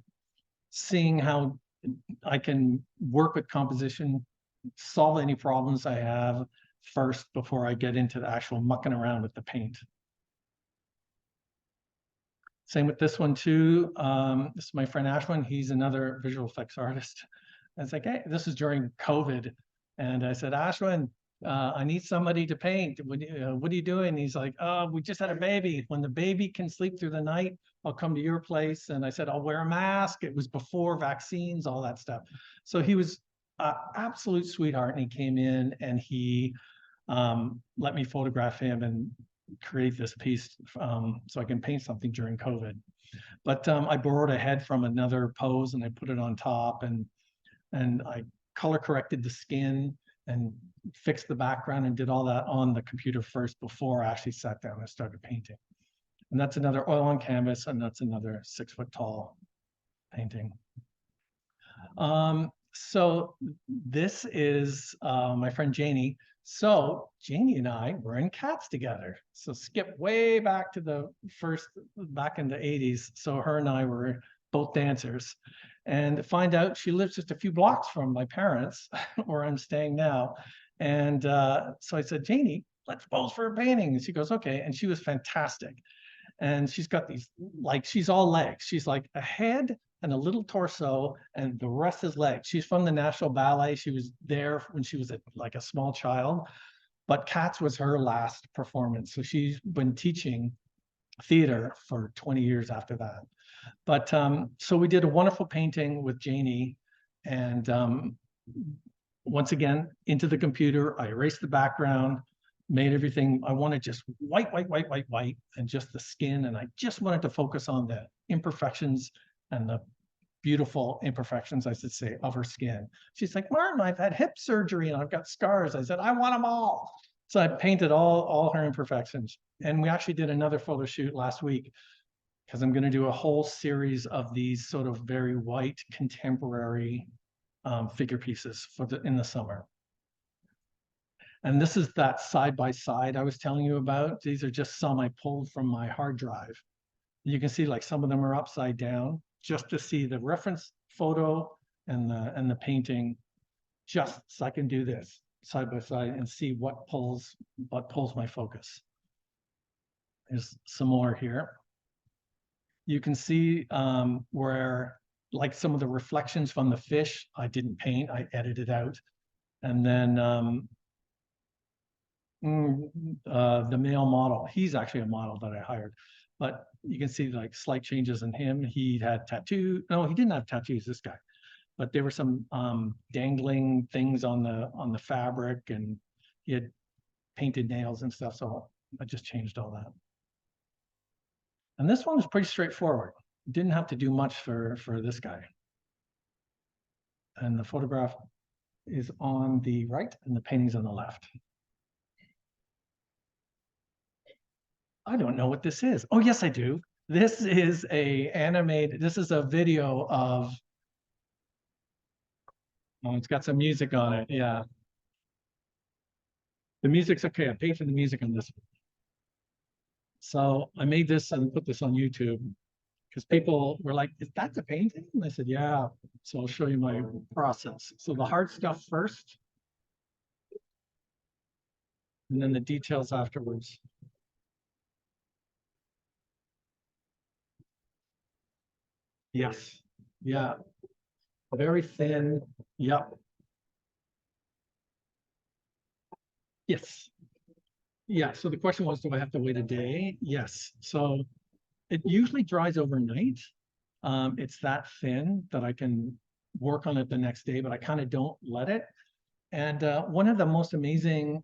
seeing how I can work with composition, solve any problems I have first before I get into the actual mucking around with the paint. Same with this one too. This is my friend Ashwin. He's another visual effects artist. And it's like, hey, this is during COVID. And I said, Ashwin, I need somebody to paint. What are you doing? He's like, oh, we just had a baby. When the baby can sleep through the night, I'll come to your place. And I said, I'll wear a mask. It was before vaccines, all that stuff. So he was an absolute sweetheart. And he came in and he let me photograph him and create this piece so I can paint something during COVID. But I borrowed a head from another pose and I put it on top, and I color corrected the skin and fixed the background and did all that on the computer first before I actually sat down and started painting. And that's another oil on canvas, and that's another 6 foot tall painting. So this is my friend Janie. So Janie and I were in Cats together. So skip way back to back in the 80s. So her and I were both dancers. and find out she lives just a few blocks from my parents where I'm staying now. And so I said, Janie, let's pose for a painting. And she goes, okay. And she was fantastic. And she's got these, like, she's all legs. She's like a head and a little torso, and the rest is legs. She's from the National Ballet. She was there when she was like a small child, but Cats was her last performance. So she's been teaching theater for 20 years after that. But so we did a wonderful painting with Janie, and once again, into the computer, I erased the background, made everything, I wanted just white, and just the skin. And I just wanted to focus on the imperfections and the beautiful imperfections, I should say, of her skin. She's like, Martin, I've had hip surgery and I've got scars. I said, I want them all. So I painted all her imperfections. And we actually did another photo shoot last week, because I'm going to do a whole series of these sort of very white contemporary figure pieces for in the summer. And this is that side by side I was telling you about. These are just some I pulled from my hard drive. You can see like some of them are upside down, just to see the reference photo and the painting, just so I can do this side by side and see what pulls my focus. There's some more here. You can see where, like, some of the reflections from the fish, I didn't paint, I edited out. And then the male model, he's actually a model that I hired, but you can see like slight changes in him. He had tattoo. No, he didn't have tattoos, this guy, but there were some dangling things on the fabric, and he had painted nails and stuff. So I just changed all that. And this one was pretty straightforward. Didn't have to do much for this guy. And the photograph is on the right and the painting's on the left. I don't know what this is. Oh, yes, I do. This is this is a video of, oh, it's got some music on it. Yeah. The music's okay. I paid for the music on this one. So I made this and put this on YouTube, because people were like, is that the painting? And I said, yeah. So I'll show you my process. So the hard stuff first, and then the details afterwards. Yes. Yeah. Very thin. Yep. Yes. Yeah. So the question was, do I have to wait a day? Yes. So it usually dries overnight. It's that thin that I can work on it the next day, but I kind of don't let it. And one of the most amazing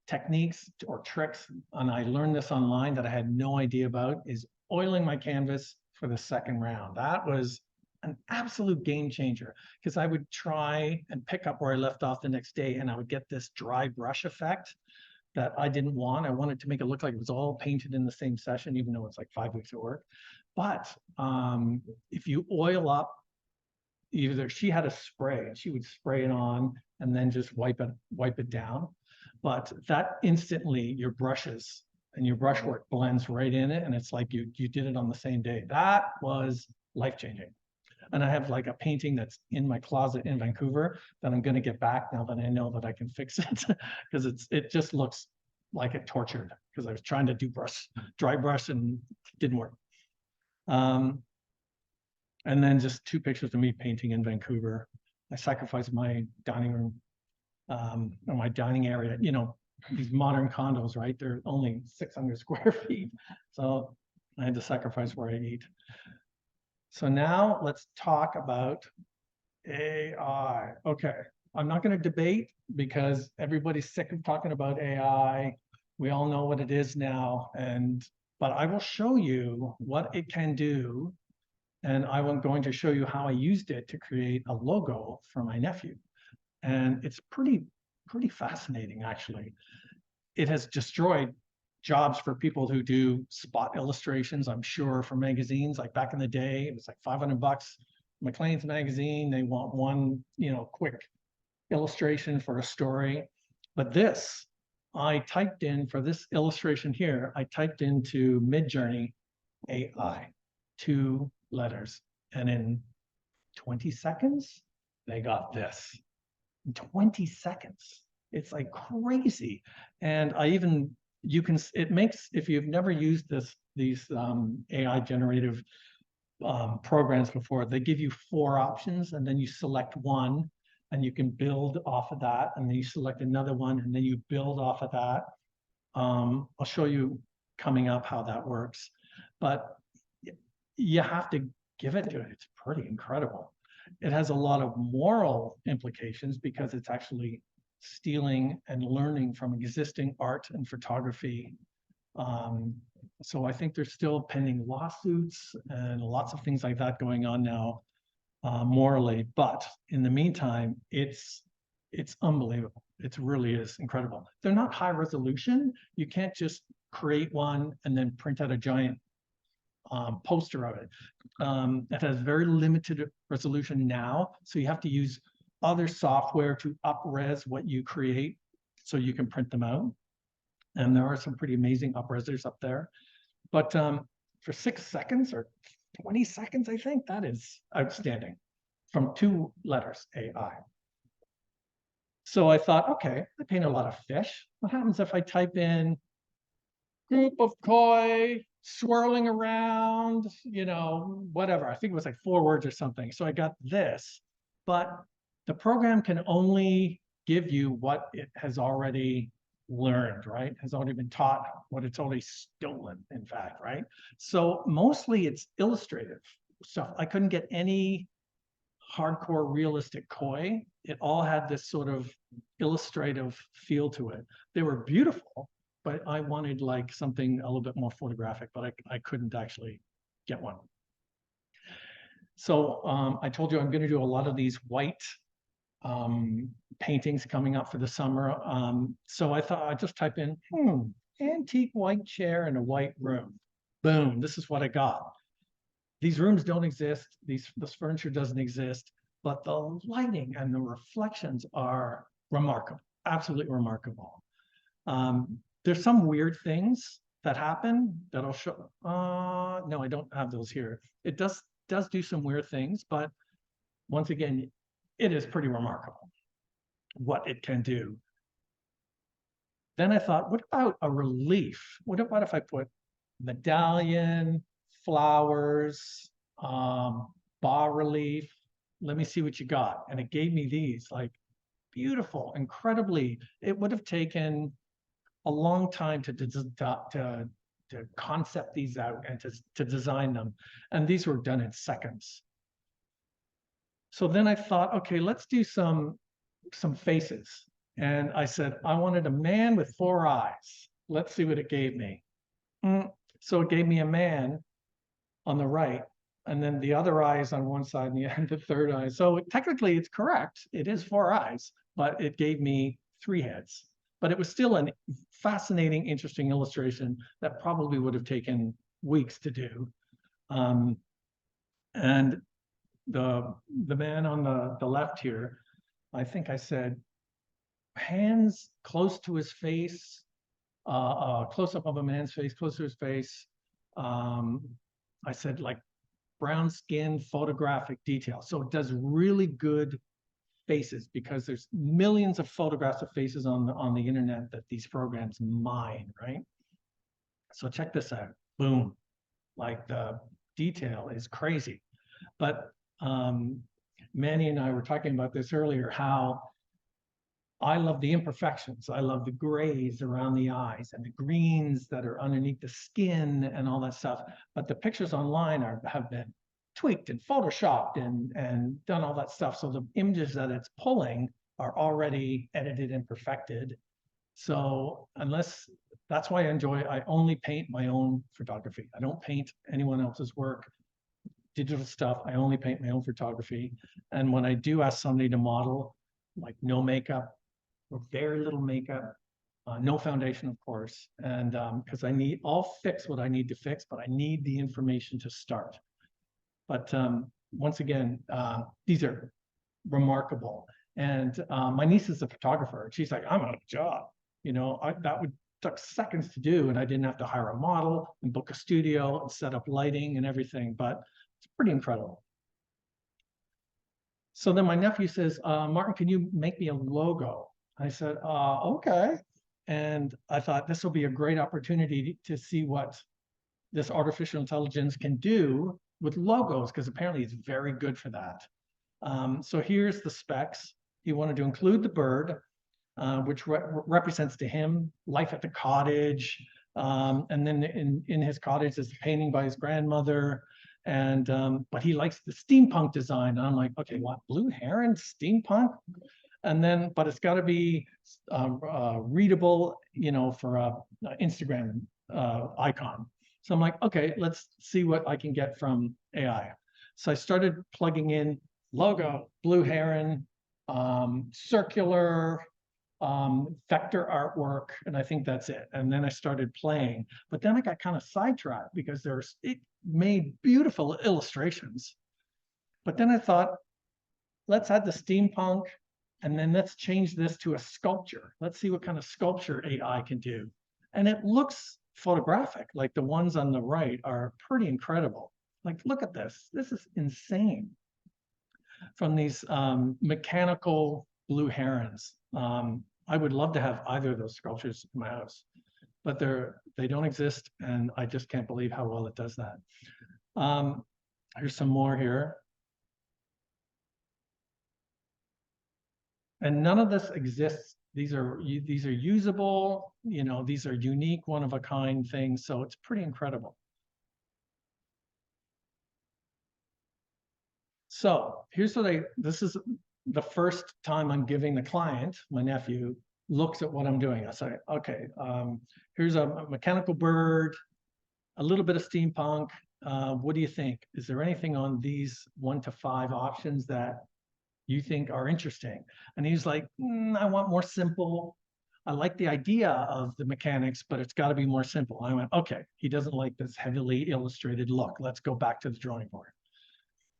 techniques or tricks, and I learned this online that I had no idea about, is oiling my canvas for the second round. That was an absolute game changer, because I would try and pick up where I left off the next day, and I would get this dry brush effect that I didn't want. I wanted to make it look like it was all painted in the same session, even though it's like 5 weeks of work. But if you oil up, either she had a spray and she would spray it on and then just wipe it down. But that instantly your brushes and your brushwork blends right in it, and it's like you did it on the same day. That was life-changing. And I have like a painting that's in my closet in Vancouver that I'm going to get back now that I know that I can fix it, because it just looks like it tortured, because I was trying to do dry brush and it didn't work. And then just 2 pictures of me painting in Vancouver. I sacrificed my dining room or my dining area. You know, these modern condos, right? They're only 600 square feet. So I had to sacrifice where I eat. So now let's talk about AI. Okay, I'm not going to debate, because everybody's sick of talking about AI. We all know what it is now, but I will show you what it can do. And I'm going to show you how I used it to create a logo for my nephew. And it's pretty fascinating, actually. It has destroyed jobs for people who do spot illustrations, I'm sure, for magazines. Like back in the day, it was like $500. Maclean's magazine, they want one, quick illustration for a story. But this, I typed in, for this illustration here, I typed into Midjourney AI, 2 letters, and in 20 seconds, they got this. 20 seconds. It's like crazy. And it makes, if you've never used these AI generative programs before, they give you 4 options and then you select one and you can build off of that. And then you select another one and then you build off of that. I'll show you coming up how that works, but you have to give it to it. It's pretty incredible. It has a lot of moral implications because it's actually stealing and learning from existing art and photography. So I think there's still pending lawsuits and lots of things like that going on now, morally. But in the meantime, it's unbelievable. It really is incredible. They're not high resolution. You can't just create one and then print out a giant poster of it. It has very limited resolution now, so you have to use other software to up-res what you create so you can print them out. And there are some pretty amazing up-resers up there. But for 6 seconds or 20 seconds, I think that is outstanding from 2 letters, AI. So I thought, okay, I paint a lot of fish. What happens if I type in group of koi swirling around, whatever. I think it was like 4 words or something. So I got this, but the program can only give you what it has already learned, right? Has already been taught, what it's already stolen, in fact, right? So mostly it's illustrative stuff. I couldn't get any hardcore realistic koi. It all had this sort of illustrative feel to it. They were beautiful, but I wanted like something a little bit more photographic, but I couldn't actually get one. So I told you I'm going to do a lot of these white paintings coming up for the summer. So I thought I'd just type in, antique white chair in a white room. Boom, this is what I got. These rooms don't exist. This furniture doesn't exist, but the lighting and the reflections are remarkable, absolutely remarkable. There's some weird things that happen that I'll show. No, I don't have those here. It does do some weird things, but once again, it is pretty remarkable what it can do. Then I thought, what about a relief? What about if I put medallion, flowers, bas relief? Let me see what you got. And it gave me these, like, beautiful, incredibly. It would have taken a long time to concept these out and to design them. And these were done in seconds. So then I thought, okay, let's do some faces. And I said, I wanted a man with 4 eyes. Let's see what it gave me. So it gave me a man on the right, and then the other eye is on one side and the third eye. So technically it's correct. It is 4 eyes, but it gave me 3 heads. But it was still a fascinating, interesting illustration that probably would have taken weeks to do. And the man on the left here, I think I said, hands close to his face, close up of a man's face, close to his face. I said like brown skin, photographic detail. So it does really good faces because there's millions of photographs of faces on the internet that these programs mine, right? So check this out. Boom. Like the detail is crazy. But Manny and I were talking about this earlier, how I love the imperfections. I love the grays around the eyes and the greens that are underneath the skin and all that stuff. But the pictures online have been tweaked and photoshopped and done all that stuff. So the images that it's pulling are already edited and perfected. So that's why I only paint my own photography. I don't paint anyone else's work. Digital stuff, I only paint my own photography. And when I do ask somebody to model, like no makeup or very little makeup, no foundation, of course. And because I'll fix what I need to fix, but I need the information to start. But once again, these are remarkable. And my niece is a photographer, and she's like, I'm out of a job. That would took seconds to do, and I didn't have to hire a model and book a studio and set up lighting and everything. But it's pretty incredible. So then my nephew says, Martin, can you make me a logo? I said, okay. And I thought this will be a great opportunity to see what this artificial intelligence can do with logos, because apparently it's very good for that. So here's the specs. He wanted to include the bird, which represents to him life at the cottage. And then in his cottage is a painting by his grandmother. And but he likes the steampunk design. And I'm like, okay, what, blue heron, steampunk? And then, but it's got to be readable, you know, for a Instagram icon. So I'm like, okay, let's see what I can get from AI. So I started plugging in logo, blue heron, circular, vector artwork, and I think that's it. And then I started playing, but then I got kind of sidetracked because it made beautiful illustrations. But then I thought, let's add the steampunk, and then let's change this to a sculpture. Let's see what kind of sculpture AI can do. And it looks photographic, like the ones on the right are pretty incredible. Like, look at this. This is insane. From these mechanical blue herons. I would love to have either of those sculptures in my house, but they don't exist, and I just can't believe how well it does that. Here's some more here. And none of this exists. These are usable, you know, these are unique, one of a kind things. So it's pretty incredible. So here's what this is the first time I'm giving the client, my nephew, looks at what I'm doing. I say, okay, here's a mechanical bird, a little bit of steampunk. What do you think? Is there anything on these 1 to 5 options that you think are interesting? And he's like, I want more simple. I like the idea of the mechanics, but it's got to be more simple. I went, okay, he doesn't like this heavily illustrated look. Let's go back to the drawing board.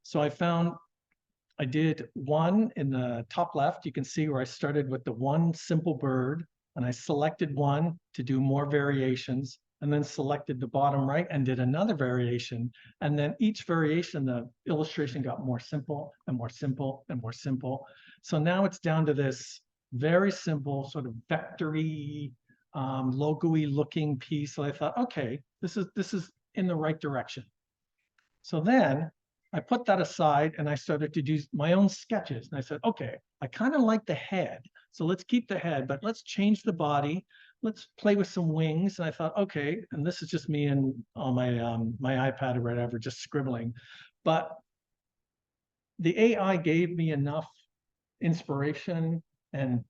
So I did one in the top left. You can see where I started with the one simple bird, and I selected one to do more variations, and then selected the bottom right and did another variation. And then each variation, the illustration got more simple and more simple and more simple. So now it's down to this very simple sort of vectory, logo-y looking piece. So I thought, okay, this is in the right direction. So then I put that aside and I started to do my own sketches. And I said, okay, I kind of like the head. So let's keep the head, but let's change the body. Let's play with some wings. And I thought, okay, and this is just me and on my iPad or whatever, just scribbling. But the AI gave me enough inspiration and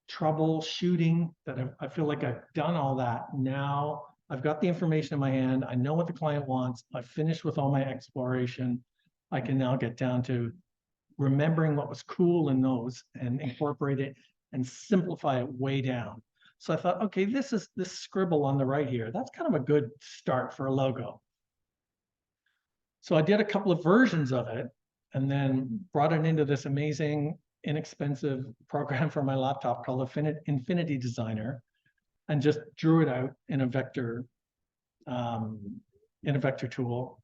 troubleshooting that I feel like I've done all that. Now I've got the information in my hand. I know what the client wants. I've finished with all my exploration. I can now get down to remembering what was cool in those and incorporate it and simplify it way down. So I thought, okay, this scribble on the right here. That's kind of a good start for a logo. So I did a couple of versions of it and then brought it into this amazing, inexpensive program for my laptop called Infinity Designer, and just drew it out in a vector tool.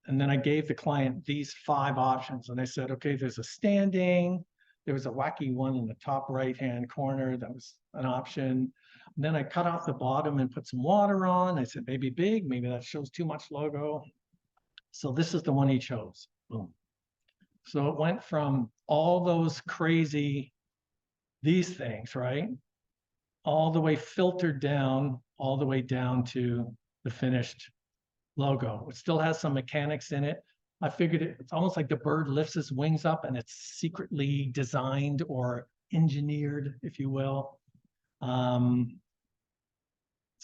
And then I gave the client these 5 options, and I said, okay, there's a standing, there was a wacky one in the top right-hand corner, that was an option. And then I cut off the bottom and put some water on. I said, maybe big, maybe that shows too much logo. So this is the one he chose, boom. So it went from all those crazy, these things, right? All the way filtered down, all the way down to the finished logo. It still has some mechanics in it. I figured it's almost like the bird lifts his wings up and it's secretly designed or engineered, if you will. So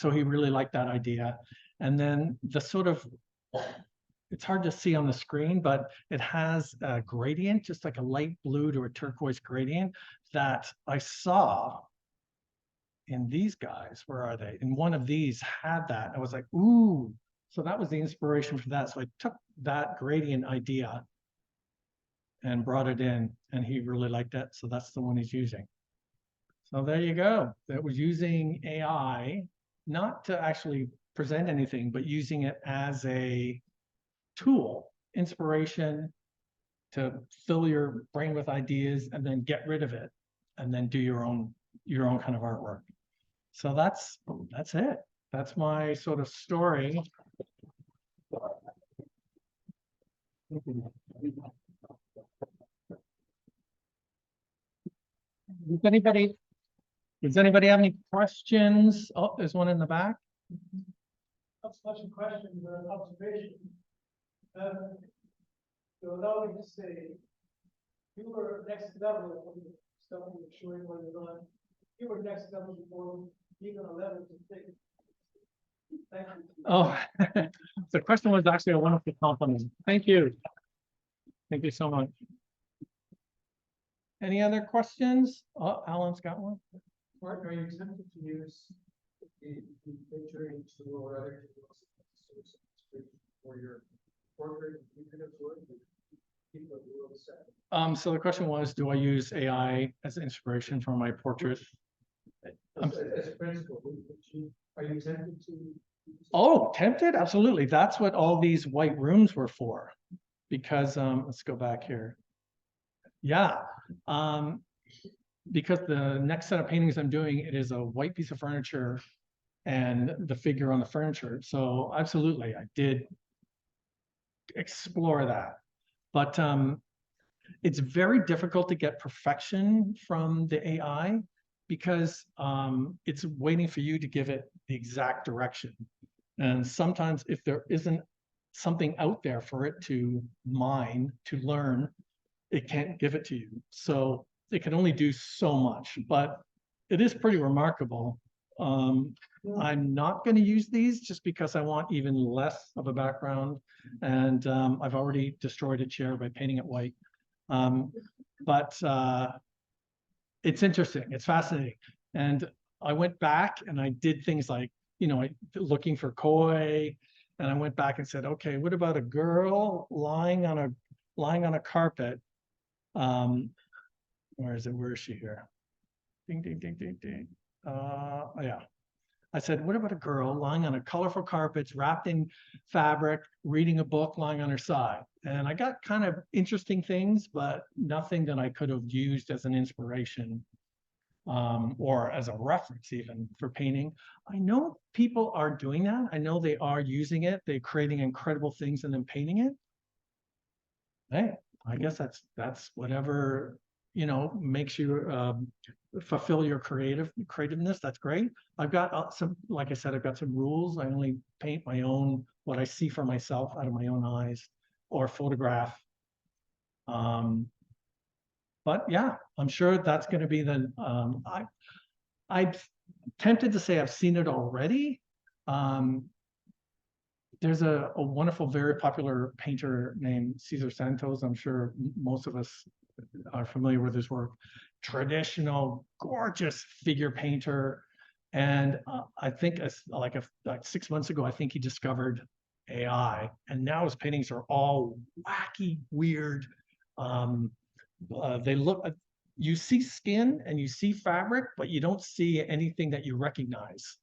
he really liked that idea. And then the sort of, it's hard to see on the screen, but it has a gradient, just like a light blue to a turquoise gradient that I saw in these guys. Where are they? And one of these had that. I was like, ooh. So that was the inspiration for that. So I took that gradient idea and brought it in, and he really liked it. So that's the one he's using. So there you go. That was using AI, not to actually present anything, but using it as a tool, inspiration, to fill your brain with ideas and then get rid of it and then do your own kind of artwork. So that's it. That's my sort of story. Does anybody have any questions? Oh, there's one in the back. Not so much a question, but an observation. To allow me to say, you were next level of the stuff you were showing when you're on. You were next level before being on a level to take. Thank you. Oh, the question was actually a wonderful compliment. Thank you. Thank you so much. Any other questions? Oh, Alan's got one. Martin, are you tempted to use the picturing tool or other tools for your portrait and figurative work? People do all the same. So the question was, do I use AI as inspiration for my portrait? As a principle, are you tempted to? Oh, tempted? Absolutely. That's what all these white rooms were for. Because let's go back here. Yeah. Because the next set of paintings I'm doing, it is a white piece of furniture and the figure on the furniture. So absolutely, I did explore that. But it's very difficult to get perfection from the AI because it's waiting for you to give it the exact direction. And sometimes if there isn't something out there for it to mine, to learn, it can't give it to you. So it can only do so much, but it is pretty remarkable. I'm not going to use these just because I want even less of a background. And I've already destroyed a chair by painting it white. But it's interesting. It's fascinating. And I went back and I did things like, looking for koi. And I went back and said, okay, what about a girl lying on a carpet? Where is it? Where is she here? Ding, ding, ding, ding, ding. Yeah. I said, what about a girl lying on a colorful carpet, wrapped in fabric, reading a book, lying on her side? And I got kind of interesting things, but nothing that I could have used as an inspiration or as a reference even for painting. I know people are doing that. I know they are using it. They're creating incredible things and then painting it. Hey, I guess that's whatever, makes you fulfill your creativeness. That's great. I've got some, like I said, I've got some rules. I only paint my own, what I see for myself out of my own eyes or photograph. But yeah, I'm sure that's going to be the, I'm tempted to say I've seen it already. There's a wonderful, very popular painter named Cesar Santos. I'm sure most of us are familiar with his work. Traditional, gorgeous figure painter. And I think like 6 months ago, I think he discovered AI. And now his paintings are all wacky, weird. They look, you see skin and you see fabric, but you don't see anything that you recognize.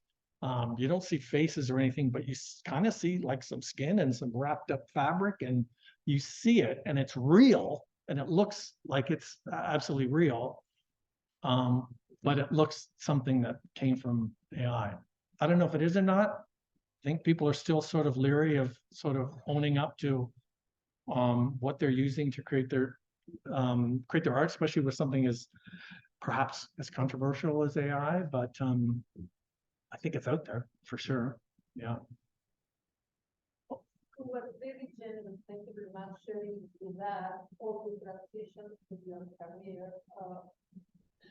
You don't see faces or anything, but you kind of see like some skin and some wrapped up fabric, and you see it and it's real and it looks like it's absolutely real. But it looks something that came from AI. I don't know if it is or not. I think people are still sort of leery of sort of owning up to what they're using to create their art, especially with something as perhaps as controversial as AI, but I think it's out there for sure. Yeah. Well, very generous. Thank you very much sharing with that all the transition to your career.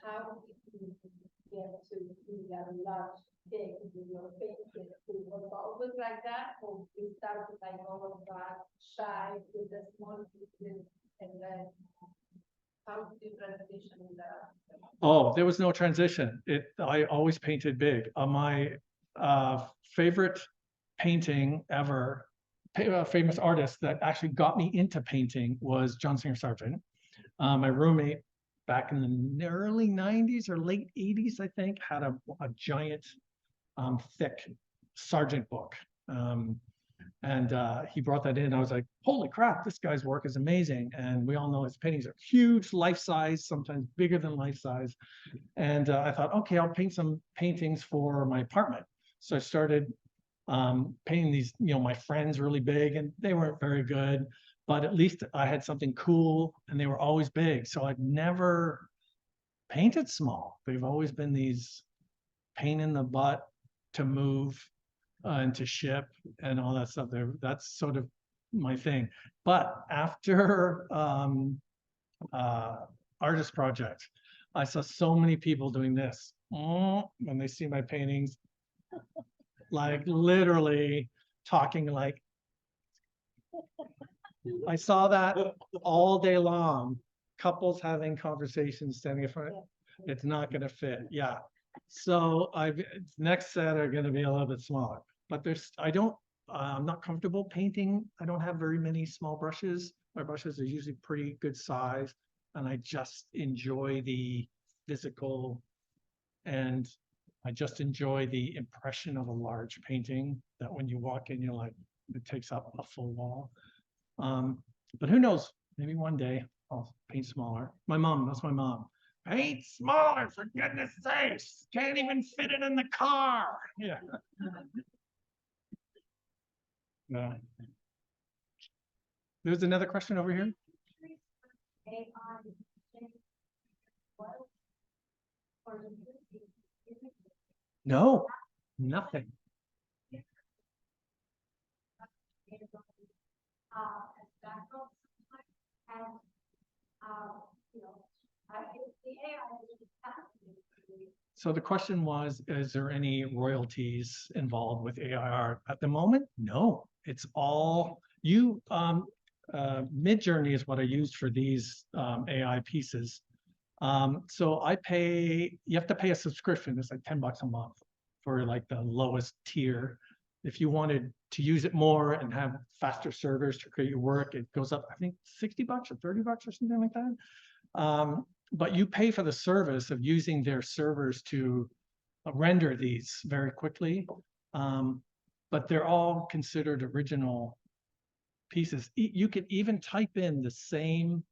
How did you get to be that large scale with your painting? Was it always like that, or you started like all of that shy with the small pieces, and then how did you transition in that? Oh, there was no transition. I always painted big. My favorite painting ever, famous artist that actually got me into painting was John Singer Sargent. My roommate back in the early 90s or late 80s, I think, had a giant, thick Sargent book. And he brought that in. I was like, holy crap, this guy's work is amazing. And we all know his paintings are huge, life size, sometimes bigger than life size. And I thought, okay, I'll paint some paintings for my apartment. So I started painting these, my friends really big, and they weren't very good, but at least I had something cool, and they were always big. So I've never painted small. They've always been these pain in the butt to move and to ship and all that stuff there. That's sort of my thing. But after artist project, I saw so many people doing this when they see my paintings, like literally talking like, I saw that all day long. Couples having conversations standing in front. It's not going to fit. Yeah. So next set are going to be a little bit smaller, but I'm not comfortable painting. I don't have very many small brushes. My brushes are usually pretty good size, and I just enjoy the physical, and I just enjoy the impression of a large painting that when you walk in, you're like, it takes up a full wall. But who knows? Maybe one day I'll paint smaller. That's my mom. Paint smaller, for goodness sakes. Can't even fit it in the car. Yeah. Yeah. There's another question over here. No, nothing. So the question was, is there any royalties involved with AI art? At the moment, no. It's all you. Midjourney is what I used for these AI pieces. So you have to pay a subscription. It's like $10 a month for like the lowest tier. If you wanted to use it more and have faster servers to create your work, it goes up, I think, $60 or $30 or something like that. But you pay for the service of using their servers to render these very quickly. But they're all considered original pieces. You could even type in the same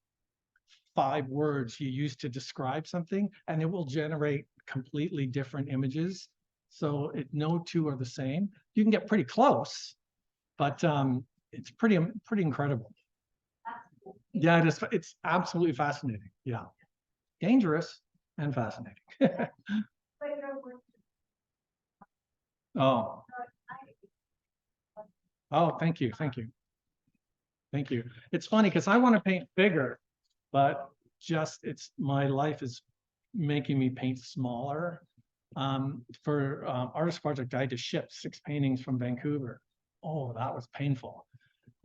5 words you use to describe something, and it will generate completely different images. So no two are the same. You can get pretty close, but it's pretty incredible. Yeah, it's absolutely fascinating. Yeah, dangerous and fascinating. Oh. Oh, thank you. It's funny because I want to paint bigger, but my life is making me paint smaller. For artist project, I had to ship 6 paintings from Vancouver. Oh, that was painful.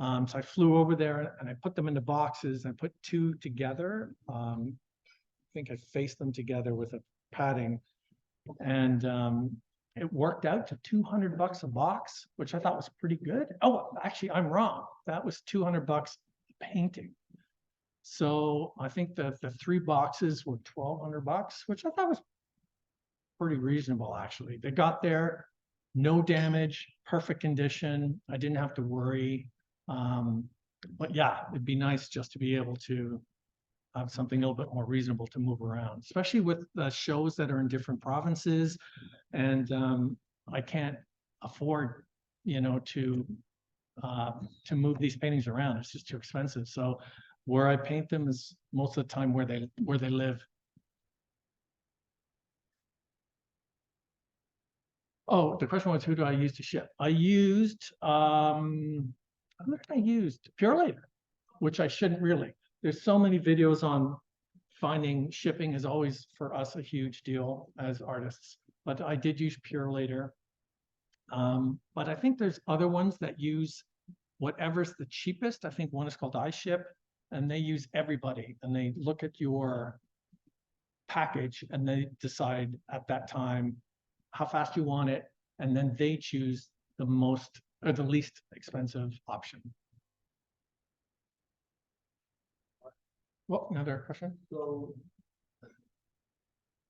So I flew over there and I put them into boxes. I put 2 together. I think I faced them together with a padding, and it worked out to $200 a box, which I thought was pretty good. Oh, actually, I'm wrong. That was $200 a painting. So I think the 3 boxes were $1,200, which I thought was pretty reasonable, actually. They got there, no damage, perfect condition. I didn't have to worry. But yeah, it'd be nice just to be able to have something a little bit more reasonable to move around, especially with the shows that are in different provinces. And I can't afford, to move these paintings around. It's just too expensive. So where I paint them is most of the time where they live. Oh, the question was, who do I use to ship? I used, what did I use? Purelator, which I shouldn't really. There's so many videos on finding shipping is always for us a huge deal as artists, but I did use Purelator. But I think there's other ones that use whatever's the cheapest. I think one is called iShip, and they use everybody, and they look at your package and they decide at that time how fast you want it, and then they choose the most or the least expensive option. Well, another question? So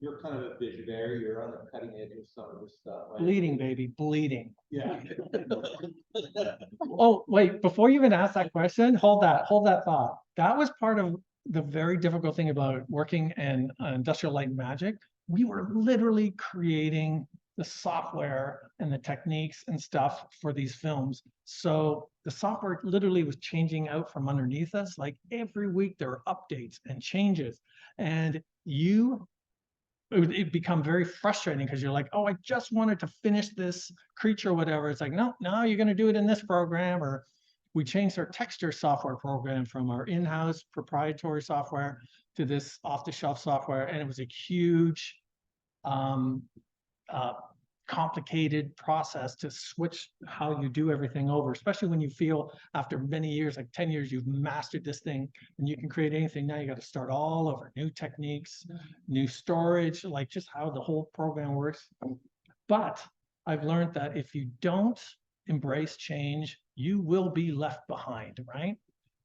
you're kind of a visionary, you're on the cutting edge of some of this stuff. Right? Bleeding, baby, bleeding. Yeah. Oh, wait, before you even ask that question, hold that thought. That was part of the very difficult thing about working in industrial light and magic. We were literally creating the software and the techniques and stuff for these films. So the software literally was changing out from underneath us. Like every week there were updates and changes. And it'd become very frustrating because you're like, oh, I just wanted to finish this creature, whatever. It's like, no, you're going to do it in this program. Or we changed our texture software program from our in-house proprietary software to this off-the-shelf software. And it was a huge, complicated process to switch how you do everything over, especially when you feel after many years, like 10 years, you've mastered this thing and you can create anything. Now you got to start all over, new techniques, new storage, like just how the whole program works. But I've learned that if you don't embrace change, you will be left behind, right?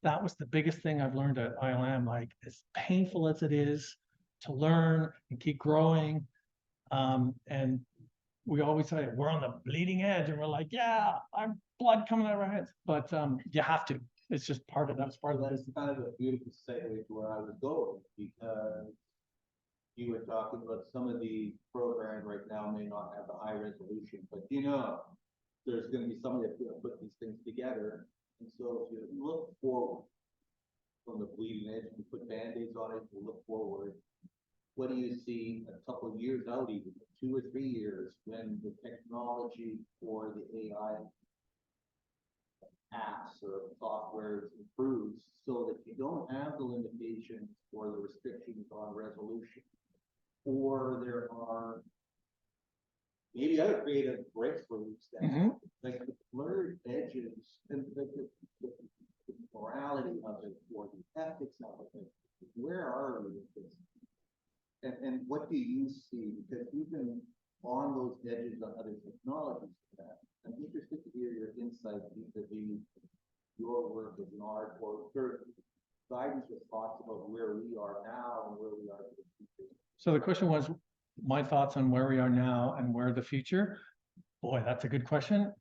That was the biggest thing I've learned at ILM. Like, as painful as it is to learn and keep growing, and we always say we're on the bleeding edge, and we're like, yeah, I'm blood coming out of our heads. But you have to. It's just part of that's part of That's this. kind of a beautiful segue to where I was going, because you were talking about some of the programs right now may not have the high resolution, but there's going to be somebody that's going to put these things together. And so if you look forward from the bleeding edge, you put band-aids on it, you look forward. What do you see a couple of years out, even 2 or 3 years, when the technology for the AI apps or software improves so that you don't have the limitations or the restrictions on resolution, or there are maybe other creative breakthroughs that like the blurred edges and the morality of it or the ethics of it. Where are we with this? And what do you see? Because you've been on those edges on other technologies. I'm interested to hear your insight vis-a-vis your work as an art, or guidance or thoughts about where we are now and where we are in the future. So the question was my thoughts on where we are now and where the future. Boy, that's a good question.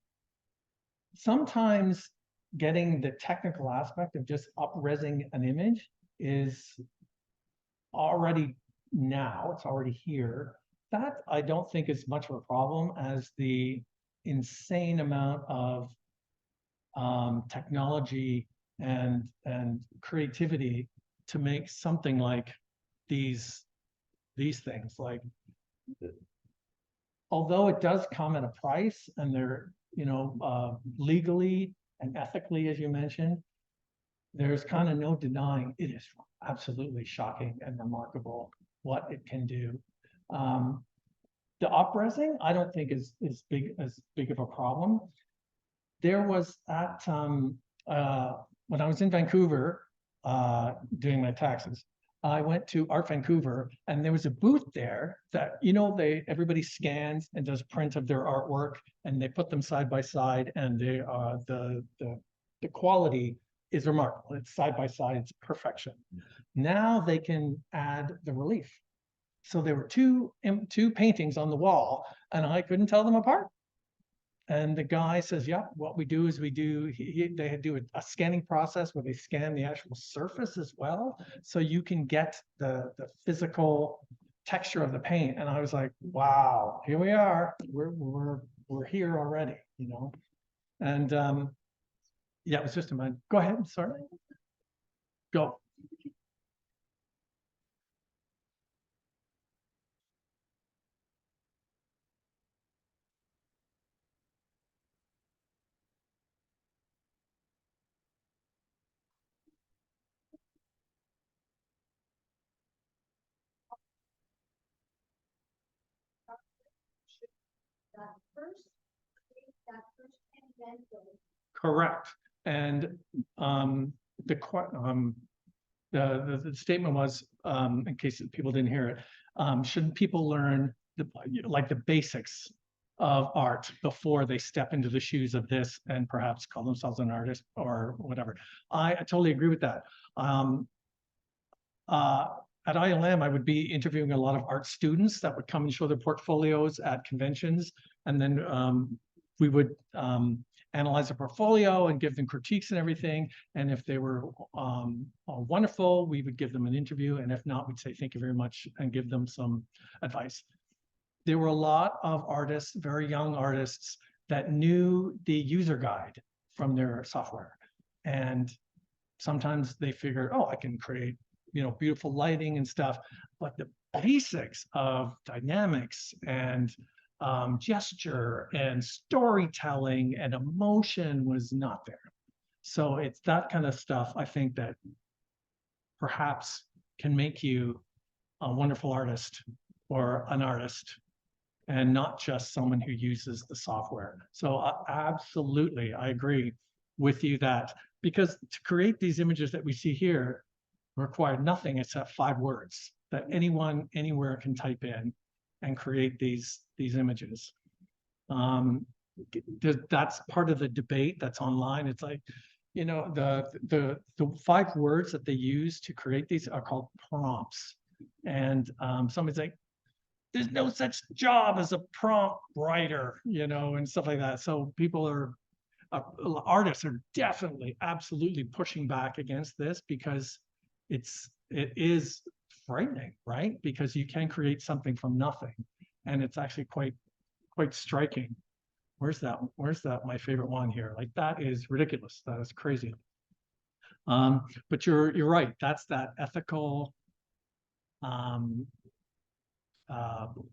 Sometimes getting the technical aspect of just up-resing an image is already now, it's already here. That I don't think is much of a problem as the insane amount of technology and creativity to make something like these things. Like, although it does come at a price, and they're legally and ethically, as you mentioned, there's kind of no denying it is absolutely shocking and remarkable what it can do. The up-resing, I don't think is as big of a problem. There was at when I was in Vancouver doing my taxes, I went to Art Vancouver, and there was a booth there that everybody scans and does print of their artwork, and they put them side by side, and they the quality is remarkable. It's side by side, it's perfection. Now they can add the relief. So there were two paintings on the wall, and I couldn't tell them apart. And the guy says, yeah, what we do is they do a scanning process where they scan the actual surface as well. So you can get the physical texture of the paint. And I was like, wow, here we are. We're here already, And yeah, it was just a mind. Go ahead, sorry. Go. Correct. And the statement was, in case people didn't hear it, shouldn't people learn the basics of art before they step into the shoes of this and perhaps call themselves an artist or whatever? I totally agree with that. At ILM, I would be interviewing a lot of art students that would come and show their portfolios at conventions, and then we would analyze a portfolio and give them critiques and everything. And if they were wonderful, we would give them an interview. And if not, we'd say thank you very much and give them some advice. There were a lot of artists, very young artists, that knew the user guide from their software. And sometimes they figured, oh, I can create, beautiful lighting and stuff. But the basics of dynamics and gesture and storytelling and emotion was not there. So it's that kind of stuff, I think, that perhaps can make you a wonderful artist or an artist, and not just someone who uses the software. So absolutely, I agree with you that, because to create these images that we see here require nothing except 5 words that anyone anywhere can type in and create these images. That's part of the debate that's online. It's like, the 5 words that they use to create these are called prompts. And somebody's like, there's no such job as a prompt writer, and stuff like that. So people artists are definitely, absolutely pushing back against this, because it is frightening, right? Because you can create something from nothing, and it's actually quite striking. Where's that? My favorite one here. Like, that is ridiculous. That is crazy. But you're right. That's that ethical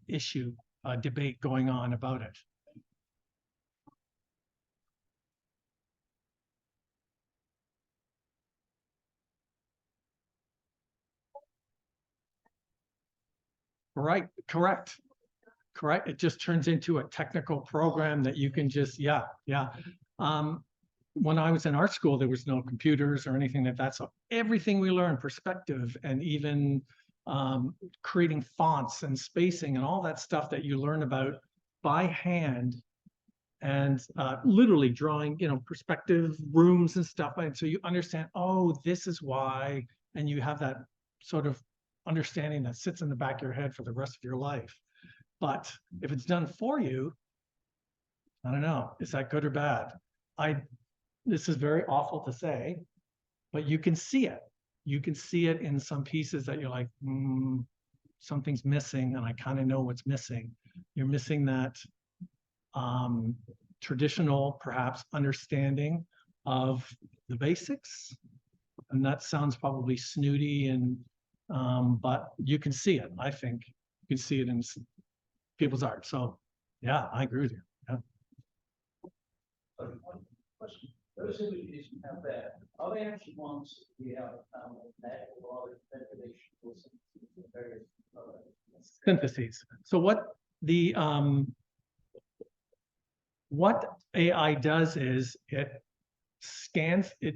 issue, debate going on about it. Right, correct. It just turns into a technical program that you can just, yeah. When I was in art school, there was no computers or anything like that. So everything we learned, perspective, and even creating fonts and spacing and all that stuff that you learn about by hand, and literally drawing, perspective rooms and stuff. And so you understand, oh, this is why, and you have that sort of understanding that sits in the back of your head for the rest of your life. But if it's done for you, I don't know, is that good or bad? This is very awful to say, but you can see it. You can see it in some pieces that you're like, something's missing, and I kind of know what's missing. You're missing that traditional, perhaps, understanding of the basics. And that sounds probably snooty, and but you can see it. I think you can see it in people's art. So yeah, I agree with you. Yeah. Question. Those images you have there, are they actually ones we have net, or are they ventilation or various Syntheses. So what AI does is it scans, it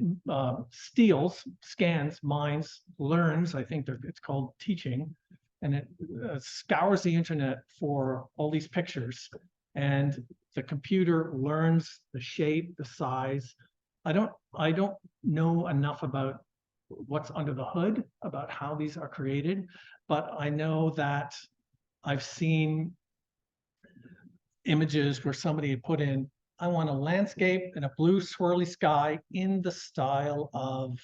scans, mines, learns, I think that it's called teaching, and it scours the internet for all these pictures, and the computer learns the shape, the size. I don't know enough about what's under the hood, about how these are created, but I know that I've seen images where somebody had put in, I want a landscape and a blue swirly sky in the style of,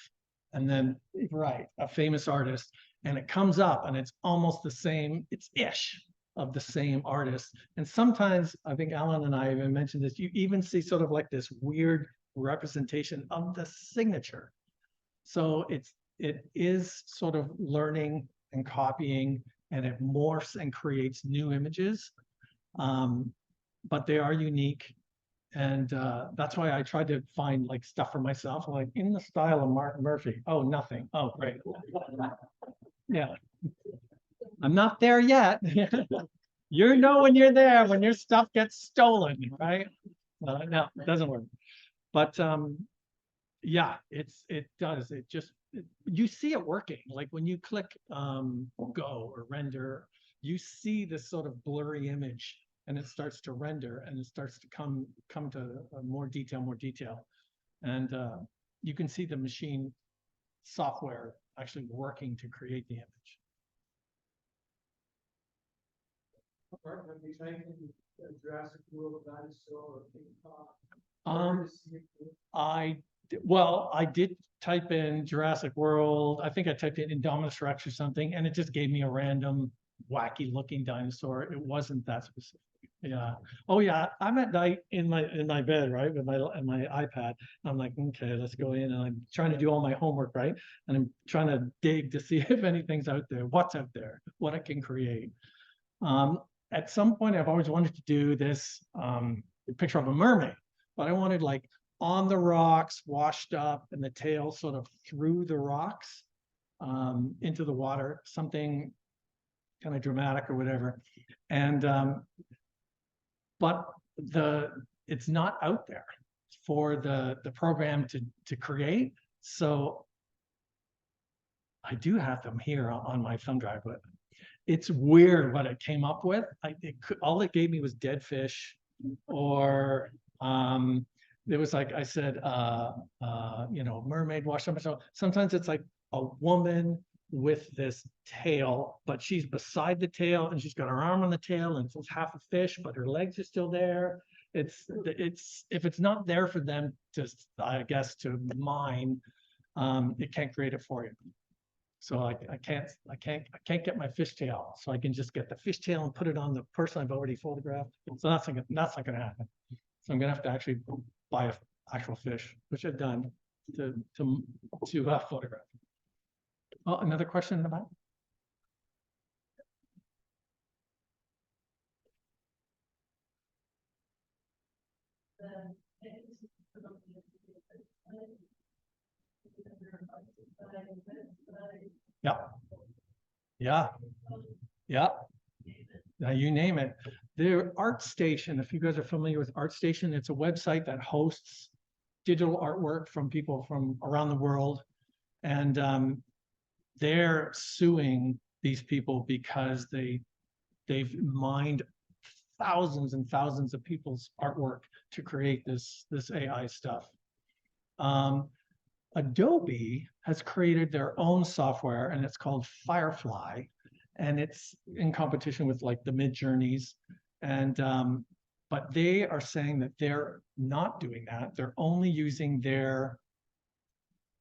and then, right, a famous artist, and it comes up and it's almost the same, it's ish of the same artist. And sometimes, I think Alan and I even mentioned this, you even see sort of like this weird representation of the signature. So it is sort of learning and copying, and it morphs and creates new images. But they are unique. And that's why I tried to find like stuff for myself, like in the style of Martin Murphy. Oh, nothing. Oh, great. Yeah. I'm not there yet. You know when you're there, when your stuff gets stolen, right? No, it doesn't work. But yeah, it does. You see it working. Like when you click go or render, you see this sort of blurry image, and it starts to render, and it starts to come to more detail. And you can see the machine software actually working to create the image. Martin, have you taken Jurassic World dinosaur or King Kong Well, I did type in Jurassic World. I think I typed in Indominus Rex or something, and it just gave me a random wacky looking dinosaur. It wasn't that specific. Yeah. Oh yeah. I'm at night in my bed, right, with my iPad. I'm like, okay, let's go in, and I'm trying to do all my homework, right? And I'm trying to dig to see if anything's out there, what's out there, what I can create. At some point, I've always wanted to do this picture of a mermaid, but I wanted like on the rocks, washed up, and the tail sort of through the rocks into the water, something kind of dramatic or whatever. And but it's not out there for the program to create. So I do have them here on my thumb drive, but it's weird what it came up with. All it gave me was dead fish, or there was like I said, mermaid wash up. So sometimes it's like a woman with this tail, but she's beside the tail and she's got her arm on the tail and it's half a fish, but her legs are still there. It's if it's not there for them to, I guess, to mine, it can't create it for you. So I can't get my fishtail. So I can just get the fishtail and put it on the person I've already photographed. So that's not gonna happen. So I'm gonna have to actually buy an actual fish, which I've done to photograph. Oh, another question in the back? Yeah. Yeah. Yeah. Now you name it. The ArtStation, if you guys are familiar with ArtStation, it's a website that hosts digital artwork from people from around the world. And they're suing these people because they've mined thousands and thousands of people's artwork to create this AI stuff. Adobe has created their own software, and it's called Firefly, and it's in competition with like the Midjourneys, and but they are saying that they're not doing that. They're only using their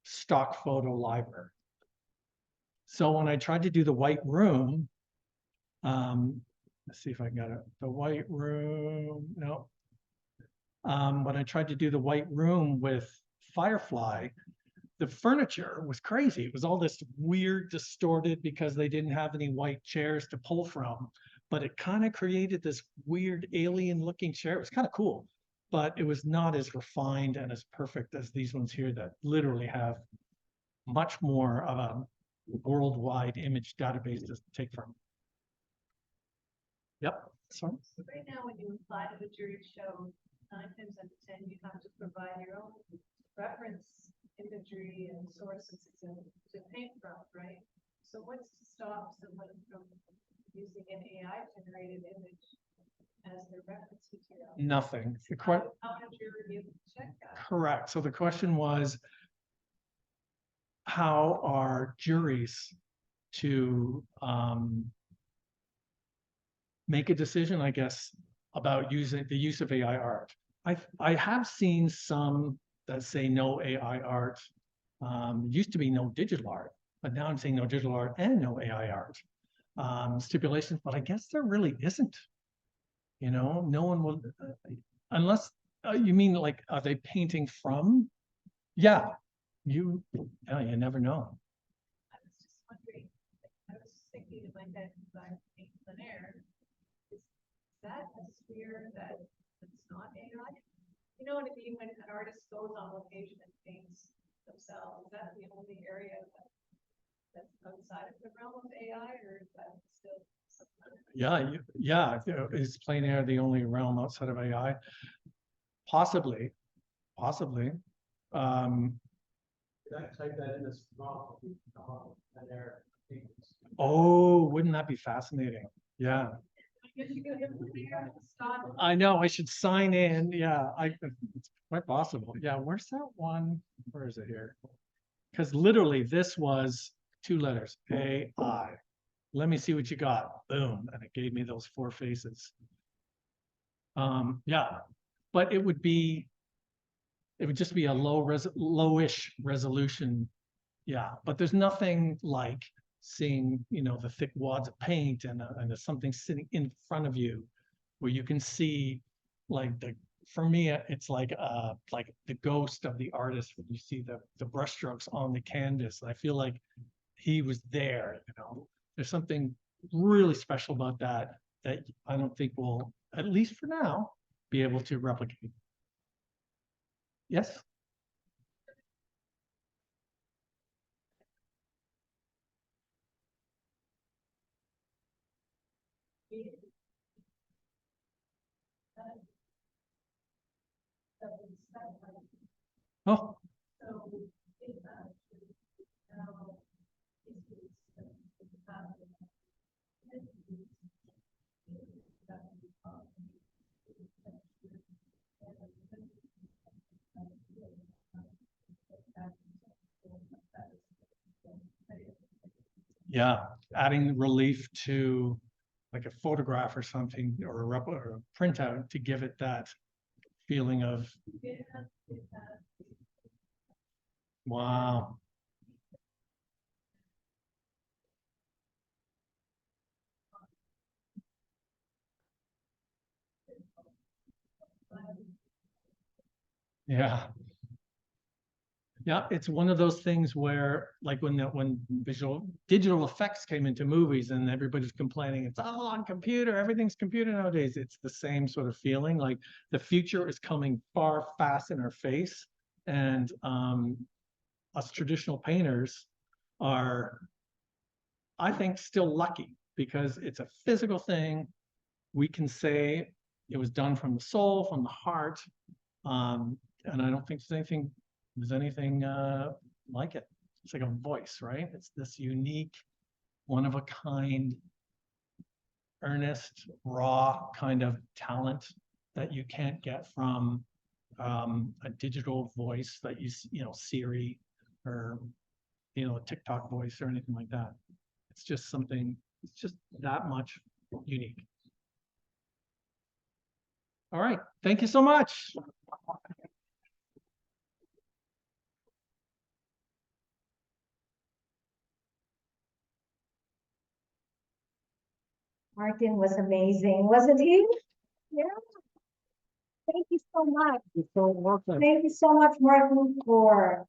stock photo library. So when I tried to do the white room, let's see if I got it. The white room, no. When I tried to do the white room with Firefly, the furniture was crazy. It was all this weird, distorted because they didn't have any white chairs to pull from. But it kind of created this weird alien looking chair. It was kind of cool, but it was not as refined and as perfect as these ones here that literally have much more of a worldwide image database to take from. Yep. Sorry. So right now, when you apply to the jury show, 9 times out of 10, you have to provide your own reference imagery and sources to paint from, right? So what's to stop someone from using an AI generated image as their reference material? Nothing. How would you review check that? Correct. So the question was, how are juries to make a decision, I guess, about using the use of AI art? I have seen some that say no AI art. Used to be no digital art, but now I'm saying no digital art and no AI art. Stipulations, but I guess there really isn't. You know, no one will, unless you mean like, are they painting from? Yeah, you never know. I was just wondering, I was thinking in my head, design paint plein air. Is that a sphere that's not AI? You know what I mean? When an artist goes on location and paints themselves, is that the only area that's outside of the realm of AI, or is that still something? Yeah. Is plein air the only realm outside of AI? Possibly. Type that in as well, and there. Oh, wouldn't that be fascinating? Yeah. I guess you could have plein air and stop. I know, I should sign in. Yeah, it's quite possible. Yeah, where's that one? Where is it here? Because literally this was 2 letters, AI. Let me see what you got. Boom, and it gave me those 4 faces. Yeah, but it would be it would just be a lowish resolution. Yeah, but there's nothing like seeing, you know, the thick wads of paint and there's something sitting in front of you where you can see like for me, it's like the ghost of the artist when you see the brushstrokes on the canvas. And I feel like he was there, you know. There's something really special about that I don't think we'll, at least for now, be able to replicate. Yes? Oh, yeah, adding relief to like a photograph or something, or or a printout to give it that feeling of, wow. Yeah. Yeah, it's one of those things where, like when digital effects came into movies and everybody's complaining, it's all on computer, everything's computer nowadays. It's the same sort of feeling. Like the future is coming far fast in our face, and us traditional painters are, I think, still lucky because it's a physical thing. We can say it was done from the soul, from the heart, and I don't think there's anything like it. It's like a voice, right? It's this unique, one of a kind, earnest, raw kind of talent that you can't get from a digital voice that you know, Siri or, you know, a TikTok voice or anything like that. It's just something, it's just that much unique. All right. Thank you so much. Martin was amazing, wasn't he? Yeah. Thank you so much. You're so welcome. Thank you so much, Martin, for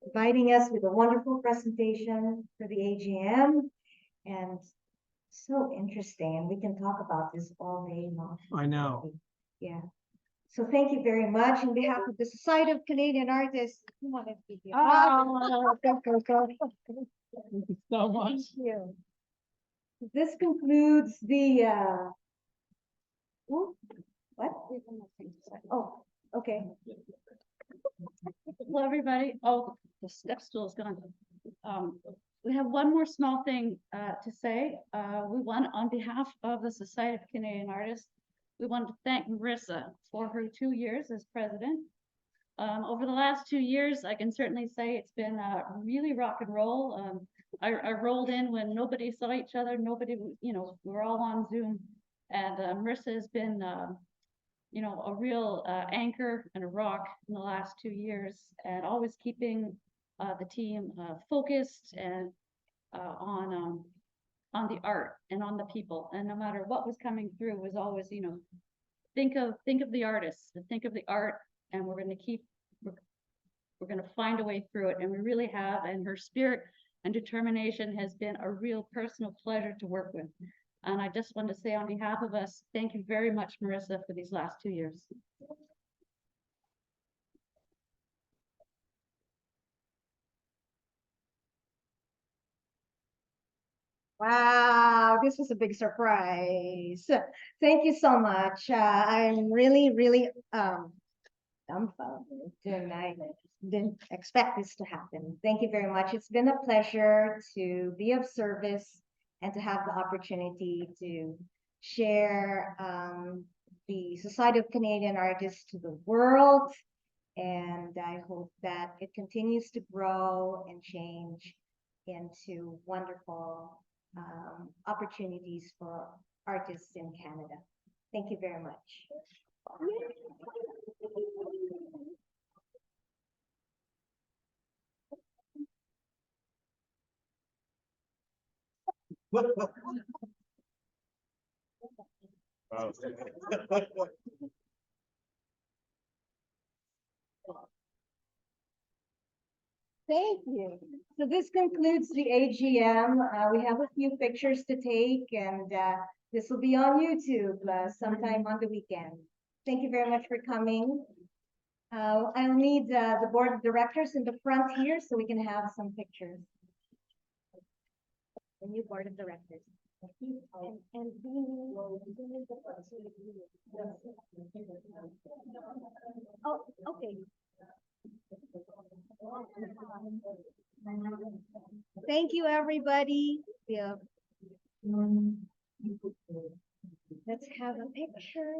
providing us with a wonderful presentation for the AGM. And so interesting, and we can talk about this all day long. I know. Yeah. So thank you very much. On behalf of the Society of Canadian Artists, who wanted to be here? Thank you so much. Thank you. This concludes the, ooh, what? Oh, okay. Hello, everybody. Oh, the step stool is gone. We have one more small thing to say. We want, on behalf of the Society of Canadian Artists, we want to thank Marissa for her 2 years as president. Over the last 2 years, I can certainly say it's been really rock and roll. I rolled in when nobody saw each other, nobody, you know, we're all on Zoom, and Marissa has been you know, a real anchor and a rock in the last 2 years, and always keeping the team focused and on the art and on the people. And no matter what was coming through, was always, you know, think of the artists and think of the art, and we're going to find a way through it, and we really have. And her spirit and determination has been a real personal pleasure to work with. And I just want to say on behalf of us, thank you very much, Marissa, for these last 2 years. Wow, this was a big surprise. Thank you so much. I'm really, really dumbfounded, and I didn't expect this to happen. Thank you very much. It's been a pleasure to be of service and to have the opportunity to share the Society of Canadian Artists to the world. And I hope that it continues to grow and change into wonderful opportunities for artists in Canada. Thank you very much. Thank you. So this concludes the AGM. We have a few pictures to take and this will be on YouTube sometime on the weekend. Thank you very much for coming. I'll need the board of directors in the front here so we can have some pictures. The new board of directors. And oh, okay. Thank you, everybody. Yeah. Let's have a picture.